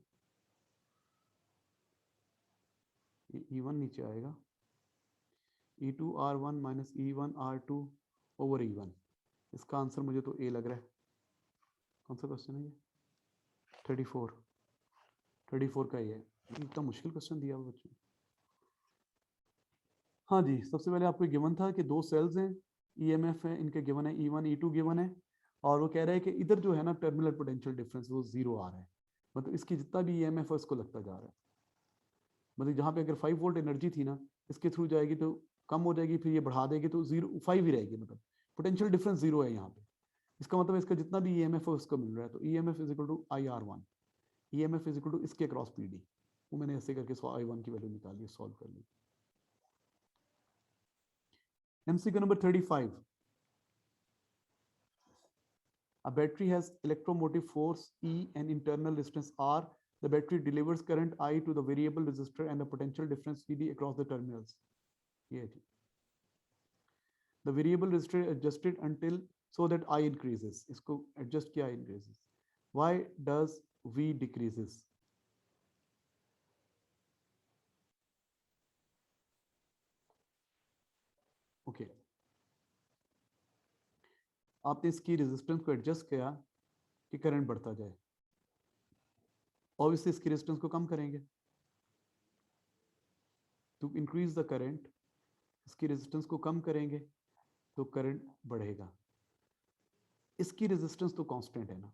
ये E1 नीचे आएगा, E2 R1 minus E1 R2 over E1। इसका आंसर मुझे तो ए लग रहा है। कौन सा क्वेश्चन है ये, 34 का ही है। इतना मुश्किल क्वेश्चन दिया हुआ बच्चों। हाँ जी, सबसे पहले आपको गिवन था कि दो सेल्स हैं, ईएमएफ है, इनके गिवन है E1 E2 गिवन है, और वो कह रहा है कि इधर जो है ना टर्मिनल पोटेंशियल डिफरेंस वो जीरो आ रहा है, मतलब इसकी जितना भी ईएमएफ है उसको लगता जा रहा है। मतलब जहाँ पे अगर 5 वोल्ट एनर्जी थी ना, इसके थ्रू जाएगी तो कम हो जाएगी, फिर ये बढ़ा देगी तो 0 5 ही रहेगी, मतलब पोटेंशियल डिफरेंस जीरो है यहाँ पे। इसका मतलब इसका जितना भी ईएमएफ है उसको मिल रहा है। तो EMF is equal to IR1, EMF is equal to इसके क्रॉस PD। वो मैंने ऐसे करके I1 की वैल्यू निकाली, सॉल्व कर ली। MCQ number 35, a battery has electromotive force E and internal resistance R. The battery delivers current I to the variable resistor and the potential difference PD across the terminals. Yeah. The variable resistor is adjusted until so that I increases. इसको adjust किया I increases. Why does V decreases? Okay. आपने इसकी resistance को adjust किया कि current बढ़ता जाए। Obviously इसकी रेजिस्टेंस को कम करेंगे तो इंक्रीज द करंट, इसकी रेजिस्टेंस को कम करेंगे तो करंट बढ़ेगा। इसकी रेजिस्टेंस तो कांस्टेंट है ना,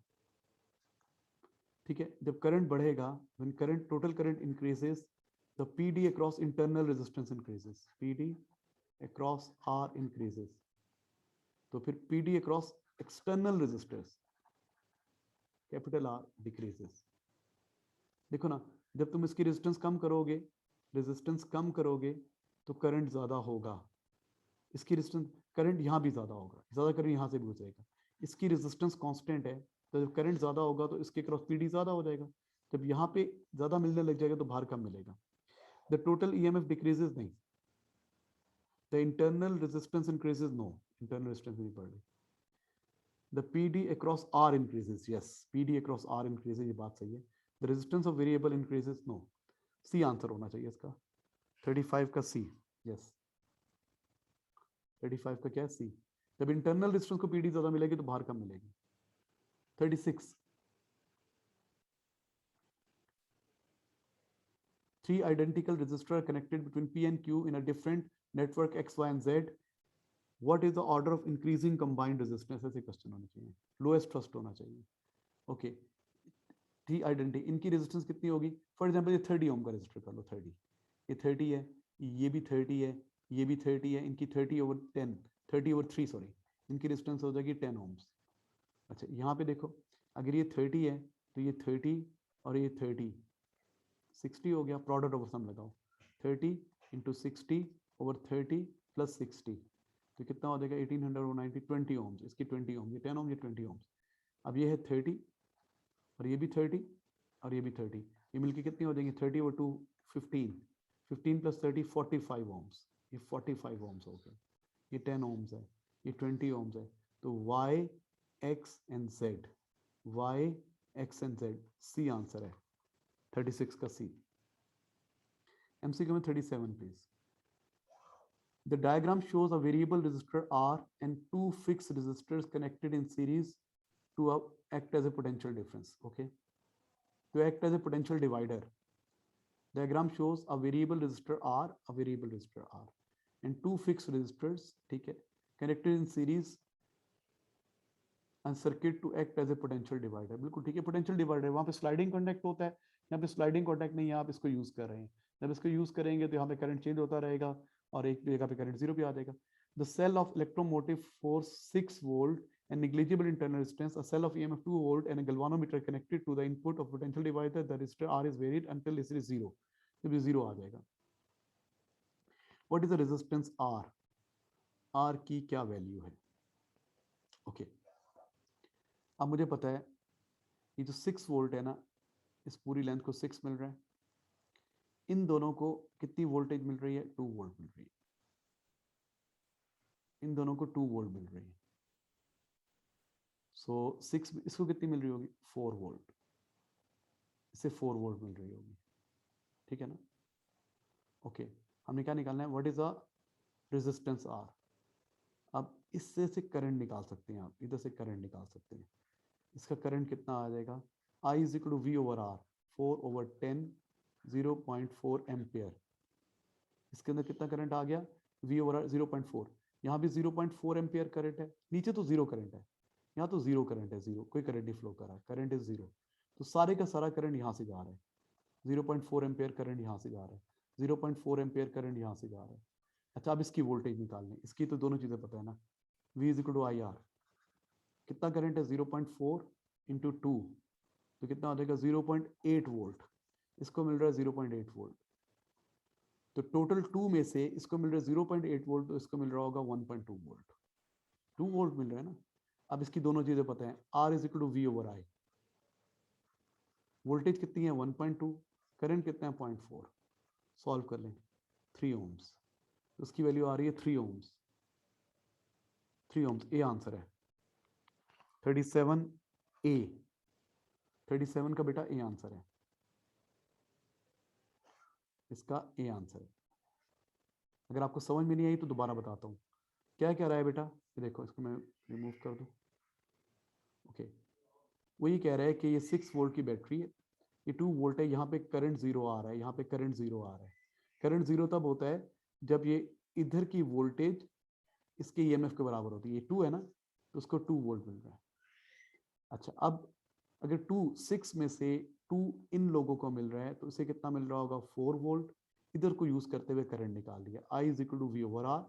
ठीक है। जब करंट बढ़ेगा, when current total current increases, the PD across internal resistance increases, PD across R increases, तो फिर PD across external resistors capital R decreases. देखो ना, जब तुम इसकी रेजिस्टेंस कम करोगे, रेजिस्टेंस कम करोगे तो करंट ज़्यादा होगा। इसकी रेजिस्टेंस, करंट यहाँ भी ज़्यादा होगा, ज़्यादा करंट यहाँ से भी हो जाएगा। इसकी रेजिस्टेंस कांस्टेंट है, तो जब करंट ज़्यादा होगा तो इसके क्रॉस PD ज़्यादा हो जाएगा। जब यहाँ पे ज़्यादा मिलने लग जाएगा तो बाहर कम मिलेगा। द टोटल EMF डिक्रीजेज नहीं, the internal resistance increases no, internal resistance नहीं बढ़ रही। The PD across R increases, yes, PD across R increases, ये बात सही है। The resistance of variable increases, no. C answer होना चाहिए इसका, 35 का सी। यस, 35 का क्या है? सी। जब इंटरनल रेजिस्टेंस को पीडी ज्यादा मिलेगी तो बाहर कम मिलेगी। 36, 3 identical resistors connected between P and Q in a different network X, Y, and Z. What is the order of increasing combined resistance? ऐसे क्वेश्चन होने चाहिए, लोएस्ट ट्रस्ट होना चाहिए। ओके, 3 आइडेंटिटी, इनकी रेजिस्टेंस कितनी होगी? फॉर एग्जांपल ये 30 ओम का रेजिस्टर कर लो, 30, ये 30 है, ये भी 30 है, ये भी 30 है, इनकी 30/10, 30/3 सॉरी, इनकी रेजिस्टेंस हो जाएगी 10 ओम्स। अच्छा यहाँ पे देखो, अगर ये 30 है तो ये 30 और ये 30, 60 हो गया, प्रोडक्ट ओवर सम लगाओ, 30 × 60/30 + 60, तो कितना हो जाएगा? 1890, 20 ओम्स, इसकी 20 ओम, ये 10 ओम, ये 20 ओम्स। अब ये है 30 और ये भी 30 और ये भी 30, ये मिलके कितनी हो जाएंगी? 30/2 15, 15 + 30 45 ओम्स, ये 45 ओम्स हो गए। ये 10 ओम्स है, ये 20 ओम्स है। तो Y, X and Z, Y, X and Z, C answer है, 36 का C। MCQ में 37 please. The diagram shows a variable resistor R and 2 fixed resistors connected in series to act as a potential difference. Okay, to act as a potential divider. Diagram shows a variable resistor R, a variable resistor R, and 2 fixed resistors, ठीक है, connected in series and circuit to act as a potential divider. बिल्कुल ठीक है, potential divider वहाँ पे sliding contact होता है, यहाँ पे sliding contact नहीं है, आप इसको यूज कर रहे हैं। जब इसको यूज करेंगे तो यहाँ पे करंट चेंज होता रहेगा और एक जगह पे करंट 0 पे आ जाएगा। The cell of electromotive force 6 volt and negligible internal resistance, a cell of EMF 2 volt and a galvanometer connected to the input of potential divider. The resistor R is varied until it is 0. जब ये 0 आ जाएगा। What is the resistance R? R की क्या value है? Okay, अब मुझे पता है ये जो 6 वोल्ट है ना, इस पूरी लेंथ को 6 मिल रहा है, इन दोनों को कितनी वोल्टेज मिल रही है? 2 वोल्ट मिल रही है, इन दोनों को 2 वोल्ट मिल रही है। सो 6 इसको कितनी मिल रही होगी? 4 वोल्ट, इसे 4 वोल्ट मिल रही होगी, ठीक है ना? ओके, हमने क्या निकालना है? What is the resistance R. अब इससे से करंट निकाल सकते हैं, आप इधर से करंट निकाल सकते हैं। इसका करंट कितना आ जाएगा? I = V/R, 4/10, 0.4 ampere. इसके अंदर कितना करंट आ गया? V/R 0.4, यहाँ भी 0.4 एम्पियर करंट है, नीचे तो जीरो करंट है, यहाँ तो जीरो करंट है, जीरो, कोई करंट नहीं फ्लो कर रहा, करंट इज जीरो। तो सारे का सारा करंट यहाँ से जा रहा है, 0.4 एम्पियर करंट यहाँ से जा रहा है, 0.4 एम्पियर करंट यहाँ से जा रहा है। अच्छा, अब इसकी वोल्टेज निकालनी, इसकी तो दोनों चीजें पता है ना, V = IR, कितना करंट है? 0.4 × 2, तो कितना हो जाएगा? 0.8 वोल्ट, इसको मिल रहा है 0.8 वोल्ट, तो टोटल 2 में से इसको मिल रहा है 0.8 वोल्ट, तो इसको मिल रहा होगा 1.2 वोल्ट, 2 वोल्ट मिल रहा है ना। अब इसकी दोनों चीजें पता है, R = V/I, वोल्टेज कितनी है? 1.2, करंट कितना है? 0.4, सॉल्व कर लें, 3 ओम्स, तो उसकी वैल्यू आ रही है 3 ओम्स, 3 ओम्स। ए आंसर है 37A, 37 का बेटा ए आंसर है, इसका ए आंसर है। अगर आपको समझ में नहीं आई तो दोबारा बताता हूँ क्या कह रहा है बेटा। ये देखो, इसको मैं रिमूव कर दूँ। ओके, वो ये कह रहा है कि ये 6 वोल्ट की बैटरी है, ये 2 वोल्ट है, यहाँ पे करंट 0 आ रहा है, यहाँ पे करंट 0 आ रहा है। करंट 0 तब होता है जब ये इधर की वोल्टेज इसके ईएमएफ के बराबर होती है। ये 2 है ना, तो उसको 2 वोल्ट मिल रहा है। अच्छा, अब अगर 6 में से 2 इन लोगों को मिल रहा है तो इसे कितना मिल रहा होगा? 4 वोल्ट। इधर को यूज करते हुए करंट निकाल लिया, I = V/R,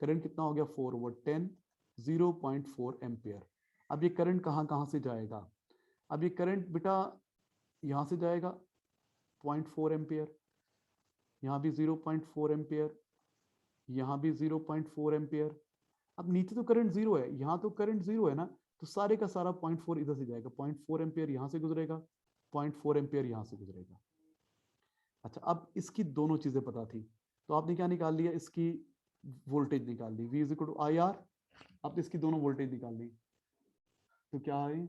करंट कितना हो गया? 4/10, 0.4 एम्पियर। अब ये करंट कहाँ कहाँ से जाएगा? अब ये करंट बेटा यहाँ से जाएगा 0.4 एम्पियर, यहाँ भी 0.4 एम्पियर, यहाँ भी 0.4 एम्पियर। अब नीचे तो करंट 0 है, यहाँ तो करंट 0 है ना, तो सारे का सारा 0.4 इधर से जाएगा, 0.4 एम्पियर यहाँ से गुजरेगा, 0.4 एम्पियर यहाँ से गुजरेगा। अच्छा, अब इसकी दोनों चीजें पता थी तो आपने क्या निकाल लिया? इसकी वोल्टेज निकाल ली, V = IR। आपने इसकी दोनों वोल्टेज निकाल ली, तो क्या है?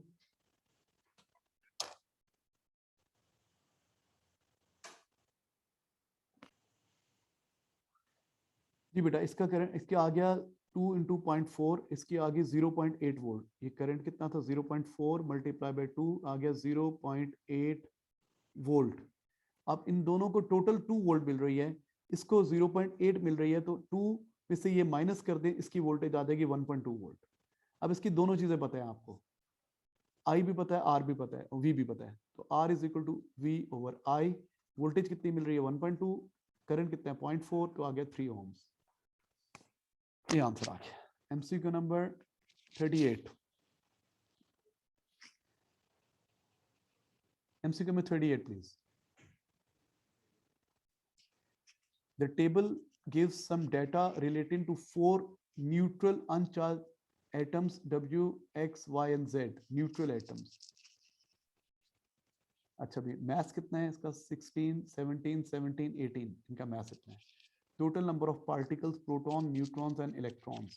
जी बेटा, इसका करंट इसके आ गया 2 × 0.4, इसके आगे 0.8 वोल्ट। ये करंट कितना था? 0.4 मल्टीप्लाई बाय 2 आ गया 0.8 वोल्ट। अब इन दोनों को टोटल 2 वोल्ट मिल रही है, इसको 0.8 मिल रही है, तो 2 में से ये माइनस कर दें, इसकी वोल्टेज आ जाएगी 1.2 वोल्ट। अब इसकी दोनों चीजें पता है आपको, आई भी पता है, आर भी पता है, वी भी पता है। तो R is equal to V over I. Voltage कितनी मिल रही है? 1.2। करंट कितना है? 0.4, तो आ गया 3 ohms। ये आंसर आ गया। MCQ number 38। एमसीक्यू में 38 please. The table gives some data relating to 4 neutral uncharged atoms W, X, Y and Z, neutral atoms. अच्छा भी mass कितना है इसका? 16, 17, 17, 18 इनका mass इतना है। Total number of particles, proton, neutrons and electrons.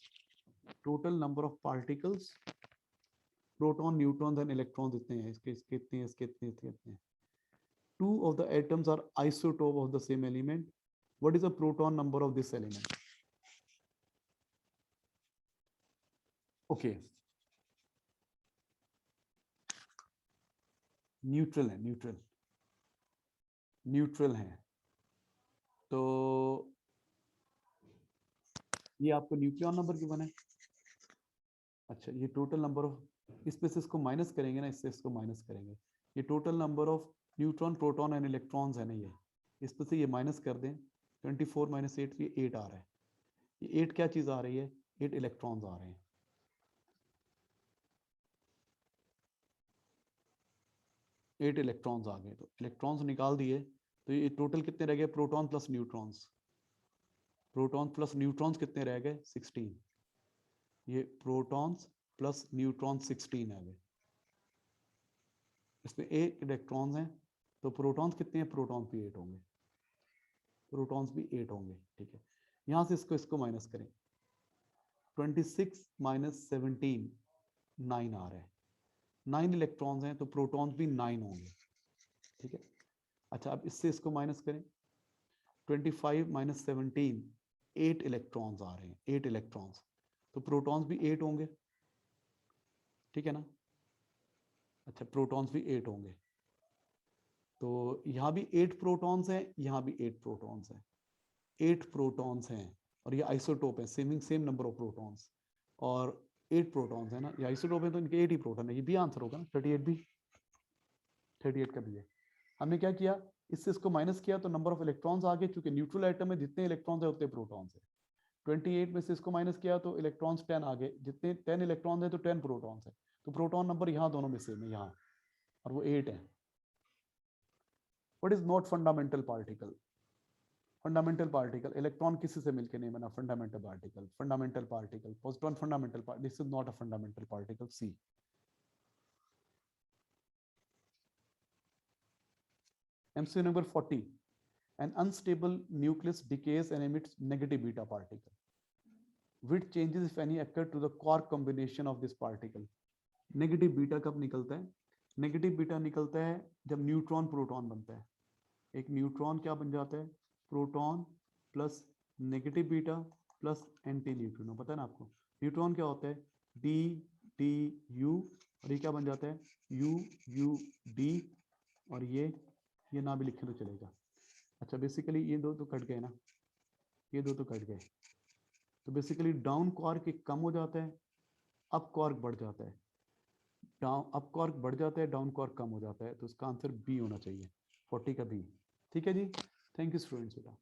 Total number of particles, proton, neutrons and electrons इतने हैं, इसके इतने हैं, इसके इतने हैं। Two of the atoms are isotope of the same element. What is the proton number of this element? Okay. Neutral है, neutral है। तो ये आपको न्यूक्लियन नंबर गिवन है। अच्छा, ये टोटल नंबर ऑफ, इसमें से इसको माइनस करेंगे ना, इससे इसको माइनस करेंगे। ये total number of neutron, proton and electrons है ना, ये इसमें से ये माइनस कर दें। 24 - 8, ये 8 आ रहा है। ये 8 क्या चीज आ रही है? 8 इलेक्ट्रॉन्स आ रहे हैं। 8 इलेक्ट्रॉन्स आ गए, तो इलेक्ट्रॉन्स निकाल दिए, तो ये टोटल कितने रह गए? Proton plus neutrons. Proton plus neutrons कितने रह गए? 16। ये प्रोटॉन्स प्लस न्यूट्रॉन 16 है। वे इसमें 8 इलेक्ट्रॉन्स हैं, तो प्रोटॉन्स कितने हैं? प्रोटॉन्स भी 8 होंगे, प्रोटॉन्स भी 8 होंगे। ठीक है, यहां से इसको माइनस करें। 26 - 17 9 आ रहा है। 9 इलेक्ट्रॉन्स हैं, तो प्रोटॉन्स भी 9 होंगे। ठीक है, अच्छा अब इससे इसको माइनस करें। 25 - 17 8 इलेक्ट्रॉन्स आ रहे हैं, 8 इलेक्ट्रॉन्स, तो प्रोटॉन्स भी 8 होंगे। ठीक है ना? अच्छा, प्रोटॉन्स भी 8 होंगे, तो यहाँ भी 8 प्रोटॉन्स हैं, यहाँ भी 8 प्रोटॉन्स हैं। 8 प्रोटॉन्स हैं, और ये आइसोटोप है, सेम नंबर ऑफ प्रोटॉन्स, और 8 प्रोटॉन्स है ना, ये आइसोटोप है, तो इनके 8 ही प्रोटॉन है। ये भी आंसर होगा ना, 38 भी, 38 का भी है। हमने क्या किया? इससे इसको माइनस किया, तो नंबर ऑफ इलेक्ट्रॉन्स आ गए, क्योंकि न्यूट्रल एटम में जितने इलेक्ट्रॉन्स है उतने प्रोटॉन्स है। 28 में से इसको माइनस किया, तो इलेक्ट्रॉन्स 10 आ गए। जितने 10 इलेक्ट्रॉन्स है, तो 10 प्रोटॉन्स है, तो प्रोटॉन नंबर यहाँ दोनों में सेम है, यहाँ, और वो 8 है। What is not fundamental particle? Fundamental particle, electron किसी से मिलकर नहीं बना। Fundamental particle, fundamental particle, positron fundamental particle, this is not a fundamental particle. C. MCQ number 40. An unstable nucleus decays and emits negative beta particle. Which changes, if any, occur to the quark combination of this particle? Negative beta कब निकलता है? Negative beta निकलता है जब neutron proton बनता है। एक neutron क्या बन जाता है? Proton plus negative beta plus anti neutrino. पता है ना आपको? न्यूट्रॉन क्या होता है? डी डी यू, और ये क्या बन जाता है? यू यू डी, और ये ना भी लिखे तो चलेगा। अच्छा, बेसिकली ये दो तो कट गए ना, ये दो तो कट गए, तो बेसिकली डाउन क्वार्क कम हो जाता है, अप क्वार्क बढ़ जाता है। डाउन अप क्वार्क बढ़ जाता है, डाउन क्वार्क कम हो जाता है, तो इसका आंसर बी होना चाहिए, 40 का बी। ठीक है जी, थैंक यू स्टूडेंट्स बेटा।